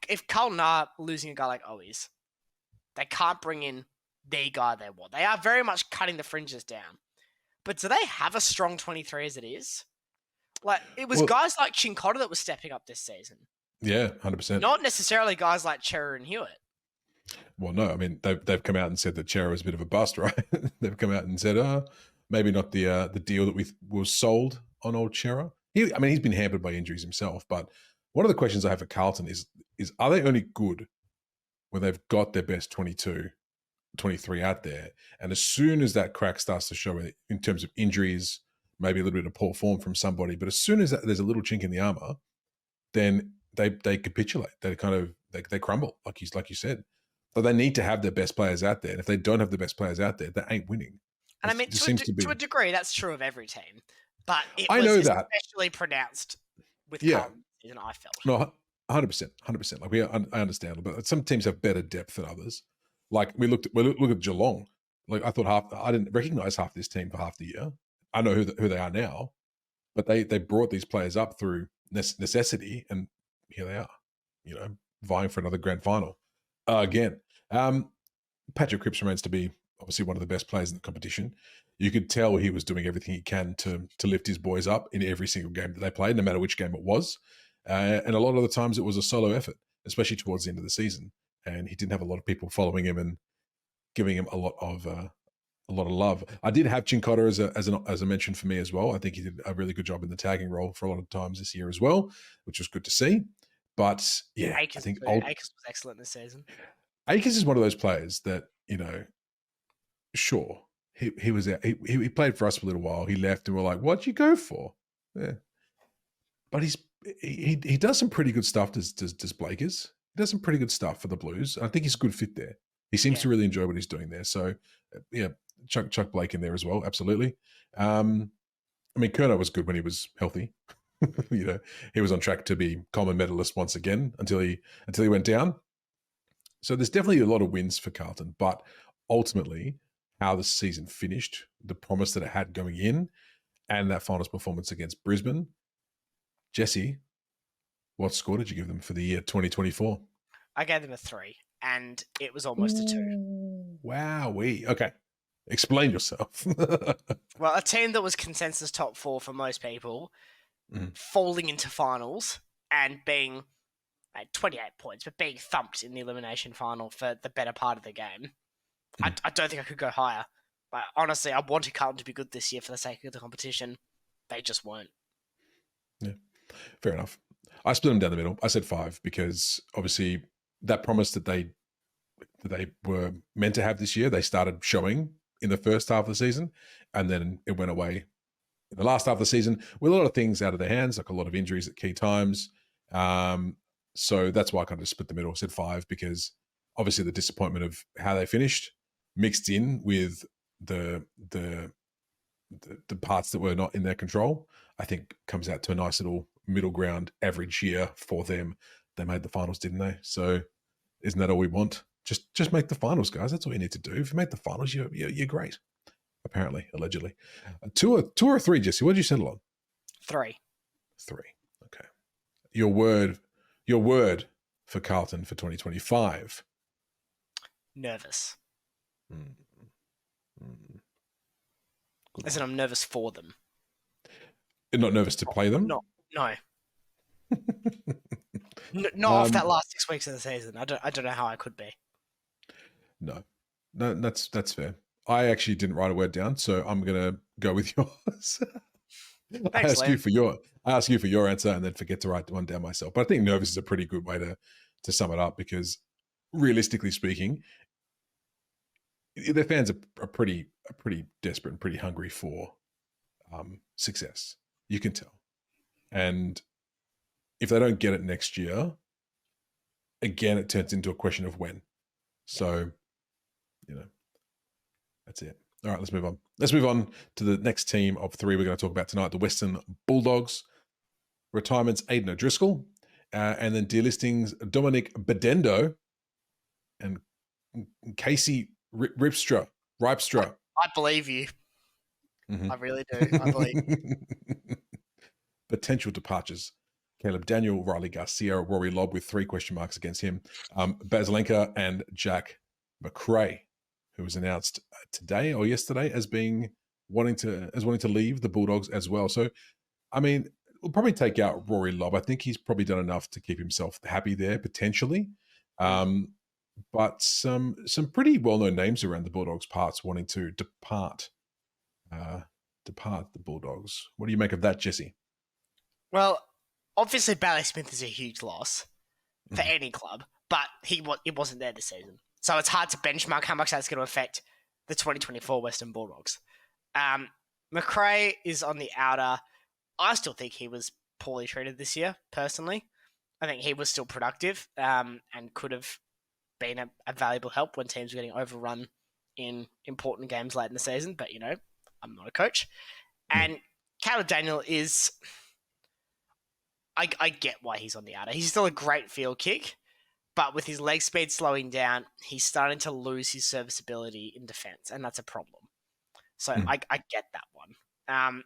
if Carlton are losing a guy like Owies, they can't bring in the guy they want. They are very much cutting the fringes down. But do they have a strong 23 as it is? Like, it was Well, guys like Chincotta that was stepping up this season. yeah, 100%. Not necessarily guys like Cherry and Hewitt. Well, no, I mean they've come out and said that Chera was a bit of a bust, right? They've come out and said, maybe not the deal that we was sold on old Chera. He's been hampered by injuries himself. But one of the questions I have for Carlton is are they only good when they've got their best 22, 23 out there, and as soon as that crack starts to show in terms of injuries, maybe a little bit of poor form from somebody, but as soon as there's a little chink in the armor, then they capitulate. They kind of they crumble, like you said. So they need to have their best players out there. And if they don't have the best players out there, they ain't winning. And I mean, It just seems to be. to a degree, that's true of every team. But it I was know that. especially pronounced with Yeah. Carlton, and I felt. No, 100%, 100%. Like I understand, but some teams have better depth than others. Like we look at Geelong. Like I thought I didn't recognize half this team for half the year. I know who they are now, but they brought these players up through necessity, and here they are, vying for another grand final again. Patrick Cripps remains to be obviously one of the best players in the competition. You could tell he was doing everything he can to lift his boys up in every single game that they played, no matter which game it was. And a lot of the times it was a solo effort, especially towards the end of the season. And he didn't have a lot of people following him and giving him a lot of love. I did have Chincotta as a mention for me as well. I think he did a really good job in the tagging role for a lot of times this year as well, which was good to see. But yeah, Akers, I think Akers was excellent this season. Akers is one of those players that, sure, he was out. He played for us for a little while. He left and we're like, what'd you go for? Yeah. But he does some pretty good stuff, does Blakers. He does some pretty good stuff for the Blues. I think he's a good fit there. He seems Yeah. to really enjoy what he's doing there. So, yeah, Chuck Blake in there as well. Absolutely. I mean, Kerno was good when he was healthy. He was on track to be Coleman medalist once again until he went down. So there's definitely a lot of wins for Carlton, but ultimately, how the season finished, the promise that it had going in, and that finals performance against Brisbane. Jesse, what score did you give them for the year 2024? I gave them a 3, and it was almost a 2. Wowee. Okay. Explain yourself. Well, a team that was consensus top 4 for most people, falling into finals and being 28 points, but being thumped in the elimination final for the better part of the game. I don't think I could go higher. But honestly, I wanted Carlton to be good this year for the sake of the competition. They just weren't. Yeah, fair enough. I split them down the middle. I said 5 because obviously that promise that they were meant to have this year, they started showing in the first half of the season, and then it went away in the last half of the season with a lot of things out of their hands, like a lot of injuries at key times. So that's why I kind of split the middle. I said 5 because obviously the disappointment of how they finished mixed in with the parts that were not in their control, I think comes out to a nice little middle ground average year for them. They made the finals, didn't they? So isn't that all we want? Just make the finals, guys. That's all you need to do. If you make the finals, you're great. Apparently, allegedly. 2 or 3, Jesse. What did you settle on? 3. 3. Okay. Your word for Carlton for 2025. Nervous. Good As in, I'm nervous for them. You're not nervous to play them? No. Not after that last 6 weeks of the season. I don't know how I could be. No, that's fair. I actually didn't write a word down, so I'm gonna go with yours. I Thanks, ask you Liam. for your answer, and then forget to write one down myself. But I think nervous is a pretty good way to sum it up because, realistically speaking, their fans are pretty desperate and pretty hungry for success. You can tell, and if they don't get it next year, again, it turns into a question of when. So, that's it. All right, let's move on. Let's move on to the next team of 3 we're going to talk about tonight, the Western Bulldogs. Retirements, Aiden O'Driscoll, and then delistings, Dominic Bedendo and Casey Ripstra. I believe you. I really do. I believe you. Potential departures. Caleb Daniel, Riley Garcia, Rory Lobb with 3 question marks against him. Basilenka and Jack McRae, who was announced today or yesterday as wanting to leave the Bulldogs as well. So, I mean, we'll probably take out Rory Lobb. I think he's probably done enough to keep himself happy there potentially. But some pretty well-known names around the Bulldogs parts wanting to depart the Bulldogs. What do you make of that, Jesse? Well, obviously Bailey Smith is a huge loss for any club, but it wasn't there this season. So it's hard to benchmark how much that's going to affect the 2024 Western Bulldogs. McRae is on the outer. I still think he was poorly treated this year, personally. I think he was still productive and could have been a valuable help when teams were getting overrun in important games late in the season. But, I'm not a coach. And Caleb Daniel is... I get why he's on the outer. He's still a great field kick, but with his leg speed slowing down, he's starting to lose his serviceability in defence, and that's a problem. So I get that one.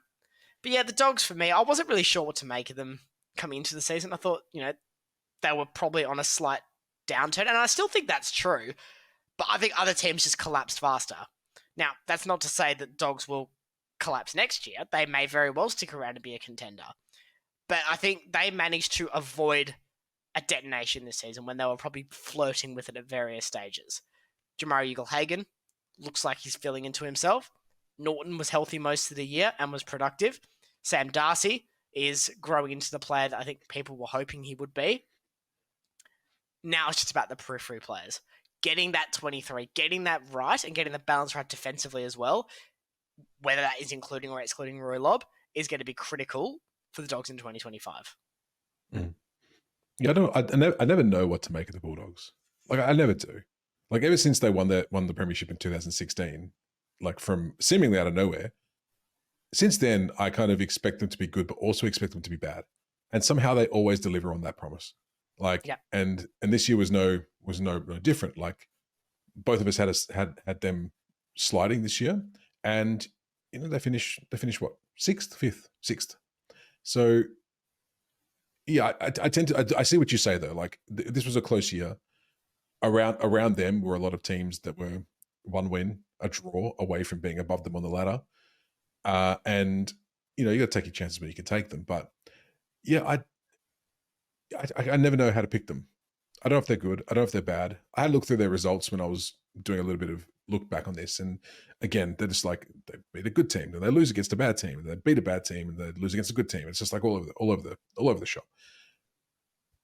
But yeah, the Dogs for me, I wasn't really sure what to make of them coming into the season. I thought, they were probably on a slight downturn, and I still think that's true, but I think other teams just collapsed faster. Now, that's not to say that Dogs will collapse next year. They may very well stick around and be a contender. But I think they managed to avoid a detonation this season when they were probably flirting with it at various stages. Jamari Ugle-Hagan looks like he's filling into himself. Norton was healthy most of the year and was productive. Sam Darcy is growing into the player that I think people were hoping he would be. Now it's just about the periphery players. Getting that 23, getting that right, and getting the balance right defensively as well, whether that is including or excluding Roy Lobb, is going to be critical for the Dogs in 2025. Yeah, I never know what to make of the Bulldogs. Like, I never do. Like ever since they won the premiership in 2016, like from seemingly out of nowhere. Since then, I kind of expect them to be good, but also expect them to be bad, and somehow they always deliver on that promise. Like, Yeah. and this year was no different. Like, both of us had them sliding this year, and they finish what, sixth, fifth, sixth. So yeah, I tend to I see what you say though. Like this was a close year. Around them were a lot of teams that were one win, a draw away from being above them on the ladder. And you got to take your chances where you can take them. But yeah, I never know how to pick them. I don't know if they're good. I don't know if they're bad. I had looked through their results when I was doing a little bit of look back on this, and again, they're just like they beat a good team, and they lose against a bad team, and they beat a bad team, and they lose against a good team. It's just like all over the shop.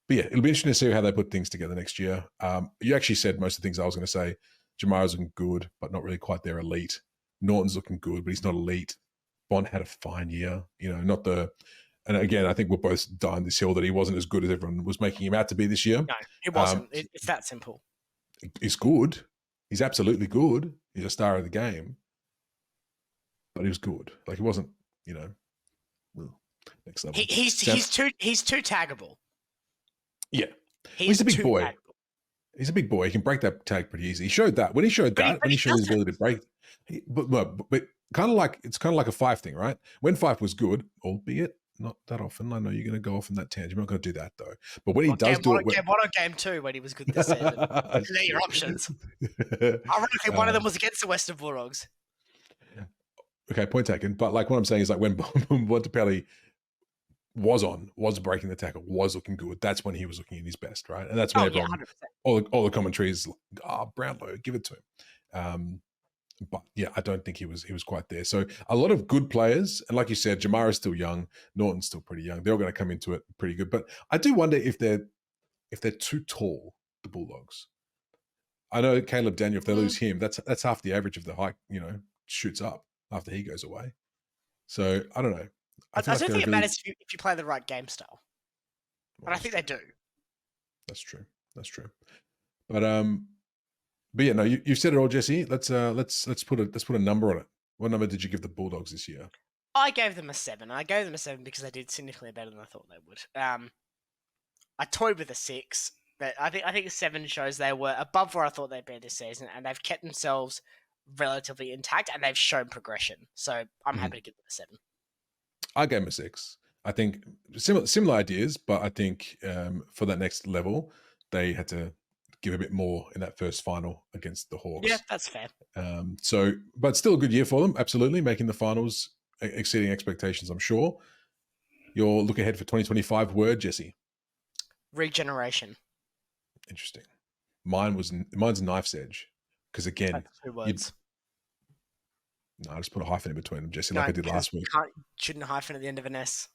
But yeah, it'll be interesting to see how they put things together next year. You actually said most of the things I was going to say. Jamara's looking good, but not really quite their elite. Norton's looking good, but he's not elite. Bond had a fine year, not the. And again, I think we're both dying this hill that he wasn't as good as everyone was making him out to be this year. No, it wasn't. It's that simple. He's good. He's absolutely good. He's a star of the game. But he was good. Like he wasn't, next level. He's too taggable. Yeah. He's a big boy. Taggable. He's a big boy. He can break that tag pretty easy. He showed that. When he showed when he showed his ability to break, but kind of like a Fife thing, right? When Fife was good, albeit not that often. I know you're going to go off on that tangent. I'm not going to do that though. But when he does do it, game 1 or game 2 when he was good this season, they're your options. Ironically, one of them was against the Western Bulldogs. Okay, point taken. But like what I'm saying is like when Bontempelli was breaking the tackle, was looking good. That's when he was looking in his best, right? And that's when everyone, all the commentaries, Brownlow, give it to him. But yeah, I don't think he was quite there. So a lot of good players, and like you said, Jamara's still young, Norton's still pretty young. They're all going to come into it pretty good. But I do wonder if they're too tall, the Bulldogs. I know Caleb Daniel, if they lose him, that's half the average of the height, shoots up after he goes away. So I don't know. I don't think it matters if you play the right game style. But I think they do. That's true. But yeah, no, you've said it all, Jesse. Let's put a number on it. What number did you give the Bulldogs this year? I gave them a 7. I gave them a 7 because they did significantly better than I thought they would. I toyed with a 6, but I think a 7 shows they were above where I thought they'd be this season, and they've kept themselves relatively intact, and they've shown progression. So I'm happy to give them a 7. I gave them a 6. I think similar ideas, but I think for that next level, they had to give a bit more in that first final against the Hawks. Yeah, that's fair. But still a good year for them. Absolutely, making the finals, exceeding expectations. I'm sure. Your look ahead for 2025 word, Jesse. Regeneration. Interesting. Mine's knife's edge, because again, that's 2 words. No, I just put a hyphen in between them, Jesse, like I did last week. Shouldn't hyphen at the end of an S.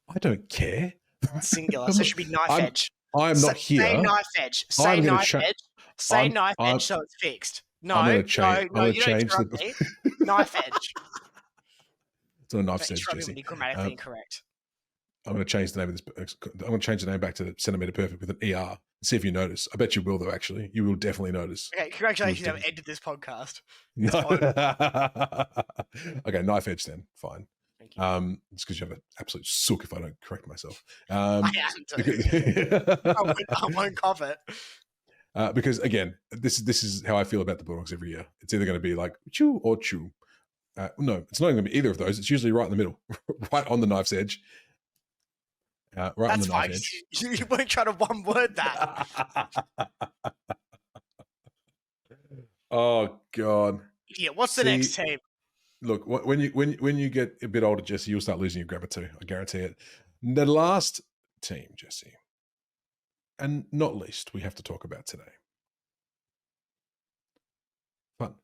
I don't care. It's singular, so it should be knife edge. I'm not here. Say knife edge. Say knife edge. Say knife edge so it's fixed. No, you don't interrupt me. Knife edge. It's not a knife's edge, Jesse. Grammatically incorrect. I'm going to change the name of this. I'm going to change the name back to Centimeter Perfect with an ER. See if you notice. I bet you will, though, actually. You will definitely notice. Okay, congratulations, I've ended this podcast. No. Okay, knife edge then. Fine. Thank you. It's because you have an absolute sook if I don't correct myself. I won't cough it. Because, again, this is how I feel about the Bulldogs every year. It's either going to be like chew or chew. No, it's not going to be either of those. It's usually right in the middle, right on the knife's edge. Right on the knife edge. You weren't trying to one word that. Oh God! Yeah, what's the next team? Look, when you get a bit older, Jesse, you'll start losing your grammar too. I guarantee it. The last team, Jesse, and not least, we have to talk about today.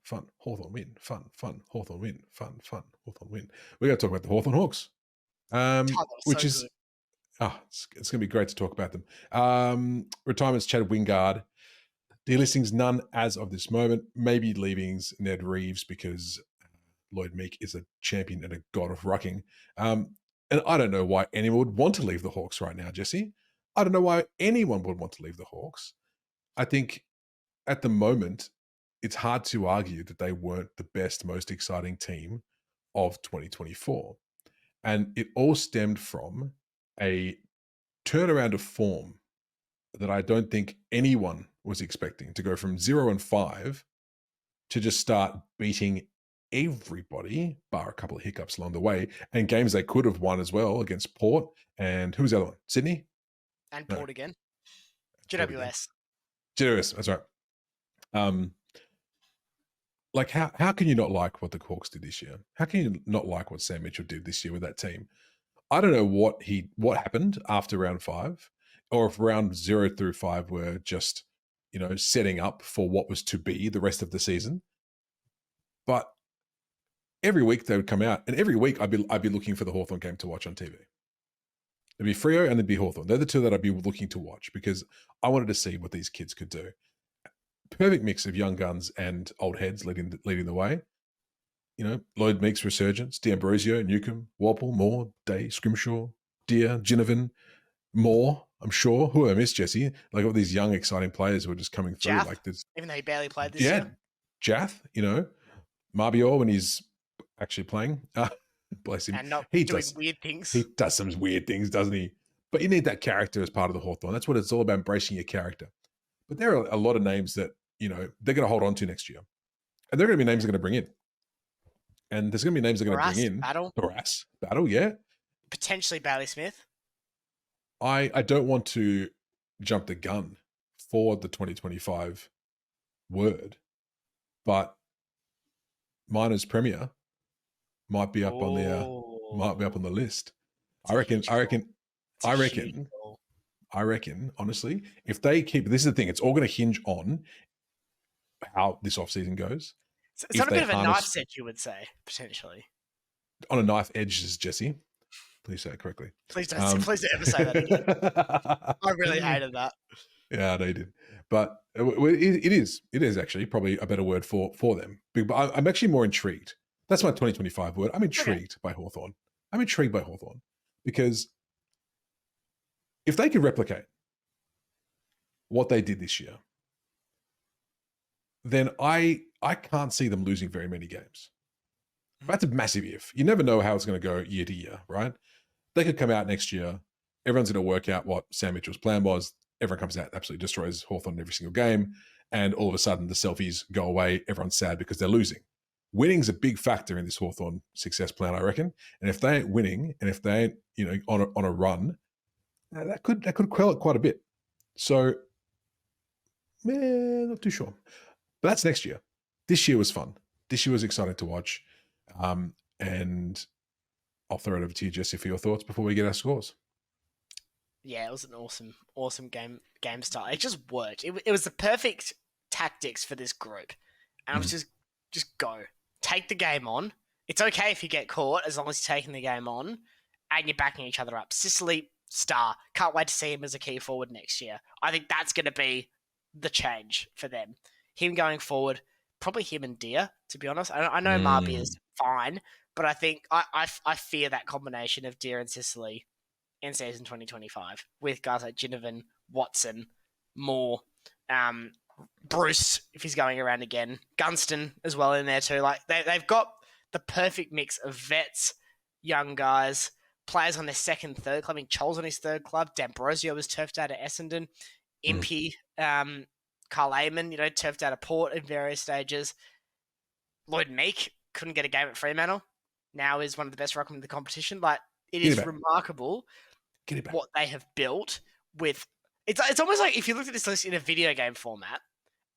Fun, Hawthorn win. Fun, Hawthorn win. Fun, Hawthorn win. We got to talk about the Hawthorn Hawks, which is. Good. It's going to be great to talk about them. Retirements, Chad Wingard. Delistings, none as of this moment. Maybe leavings, Ned Reeves, because Lloyd Meek is a champion and a god of rucking. And I don't know why anyone would want to leave the Hawks right now, Jesse. I don't know why anyone would want to leave the Hawks. I think at the moment, it's hard to argue that they weren't the best, most exciting team of 2024. And it all stemmed from a turnaround of form that I don't think anyone was expecting, to go from 0-5 to just start beating everybody, bar a couple of hiccups along the way, and games they could have won as well, against Port and who was the other one? Sydney? And No, Port again. Port again. GWS. GWS, that's right. Like how can you not like what the Hawks did this year? How can you not like what Sam Mitchell did this year with that team? I don't know what happened after round 5, or if round 0-5 were just, setting up for what was to be the rest of the season. But every week they would come out, and every week I'd be looking for the Hawthorn game to watch on TV. There'd be Freo and there'd be Hawthorn. They're the two that I'd be looking to watch because I wanted to see what these kids could do. Perfect mix of young guns and old heads leading the way. Lloyd Meeks resurgence, D'Ambrosio, Newcomb, Wapple, Moore, Day, Scrimshaw, Deer, Ginnivan, Moore, I'm sure. Who I missed, Jesse? Like all these young, exciting players who are just coming through. Jaff, like this, even though he barely played this year. Jaff, Marbior when he's actually playing. Bless him. And not He doing does weird things. He does some weird things, doesn't he? But you need that character as part of the Hawthorn. That's what it's all about, embracing your character. But there are a lot of names that, they're going to hold on to next year. And there are going to be names they're going to bring in. And there's going to be names they're going to bring in. Battle, yeah. Potentially Bailey Smith. I don't want to jump the gun for the 2025 word, but Miners Premier might be up on the list. I reckon, honestly, if they keep, this is the thing, it's all going to hinge on how this offseason goes. It's on a bit of a knife's edge, you would say, potentially. On a knife edge, Jesse. Please say it correctly. Please don't ever say that again. I really hated that. Yeah, I know you did. But it is actually probably a better word for them. But I'm actually more intrigued. That's my 2025 word. I'm intrigued by Hawthorn. Because if they could replicate what they did this year, then I can't see them losing very many games. That's a massive if. You never know how it's going to go year to year, right? They could come out next year. Everyone's going to work out what Sam Mitchell's plan was. Everyone comes out and absolutely destroys Hawthorn in every single game. And all of a sudden, the selfies go away. Everyone's sad because they're losing. Winning's a big factor in this Hawthorn success plan, I reckon. And if they ain't winning, and if they ain't, on a run, that could quell it quite a bit. So, not too sure. But that's next year. This year was fun. This year was exciting to watch. And I'll throw it over to you, Jesse, for your thoughts before we get our scores. Yeah, it was an awesome game style. It just worked. It was the perfect tactics for this group. And I was just go. Take the game on. It's okay if you get caught as long as you're taking the game on and you're backing each other up. Sicily, star. Can't wait to see him as a key forward next year. I think that's going to be the change for them. Him going forward, probably him and Deer, to be honest. I know Marby is fine, but I think I fear that combination of Deer and Sicily in season 2025 with guys like Ginnivan, Watson, Moore, Bruce, if he's going around again, Gunston as well in there too. Like they've got the perfect mix of vets, young guys, players on their second, third club. I mean, Chol's on his third club. D'Ambrosio was turfed out at Essendon. Impey, Carl Amon, turfed out of Port in various stages. Lloyd Meek couldn't get a game at Fremantle. Now is one of the best ruckmen in the competition. Like, it is remarkable what they have built with. It's almost like if you looked at this list in a video game format,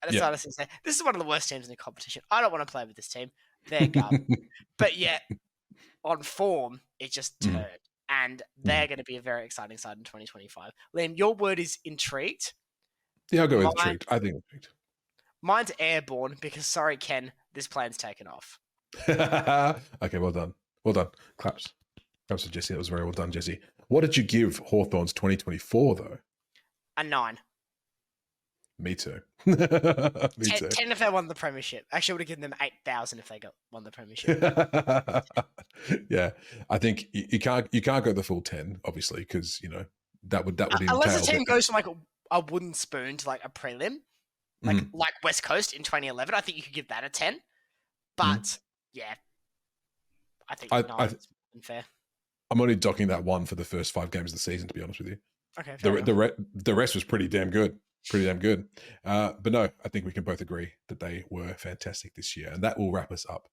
and it's honestly say, this is one of the worst teams in the competition. I don't want to play with this team. They're garbage. But yet, on form, it just turned. And they're going to be a very exciting side in 2025. Liam, your word is intrigued. Yeah, I'll go with intrigued. I think intrigued. Mine's airborne because, sorry, Ken, this plane's taken off. Okay, well done. Well done. Claps. Claps for Jesse. That was very well done, Jesse. What did you give Hawthorn's 2024, though? A 9. Me too. 10 if they won the premiership. Actually, I would have given them 8,000 if they won the premiership. Yeah, I think you can't go the full 10, obviously, because that would entail. Unless the team goes from like a wooden spoon to like a prelim, like West Coast in 2011. I think you could give that a 10. But yeah, I think 9 is unfair. I'm only docking that 1 for the first 5 games of the season, to be honest with you. Okay, fair enough. The rest was pretty damn good. But no, I think we can both agree that they were fantastic this year. And that will wrap us up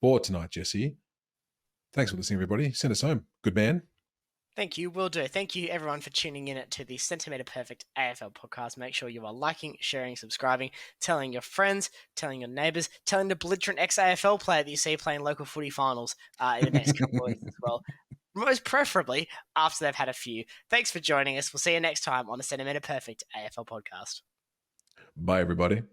for tonight, Jesse. Thanks for listening, everybody. Send us home. Good man. Thank you, will do. Thank you, everyone, for tuning in to the Centimetre Perfect AFL podcast. Make sure you are liking, sharing, subscribing, telling your friends, telling your neighbours, telling the belligerent ex-AFL player that you see playing local footy finals in the next couple of weeks as well. Most preferably after they've had a few. Thanks for joining us. We'll see you next time on the Centimetre Perfect AFL podcast. Bye, everybody.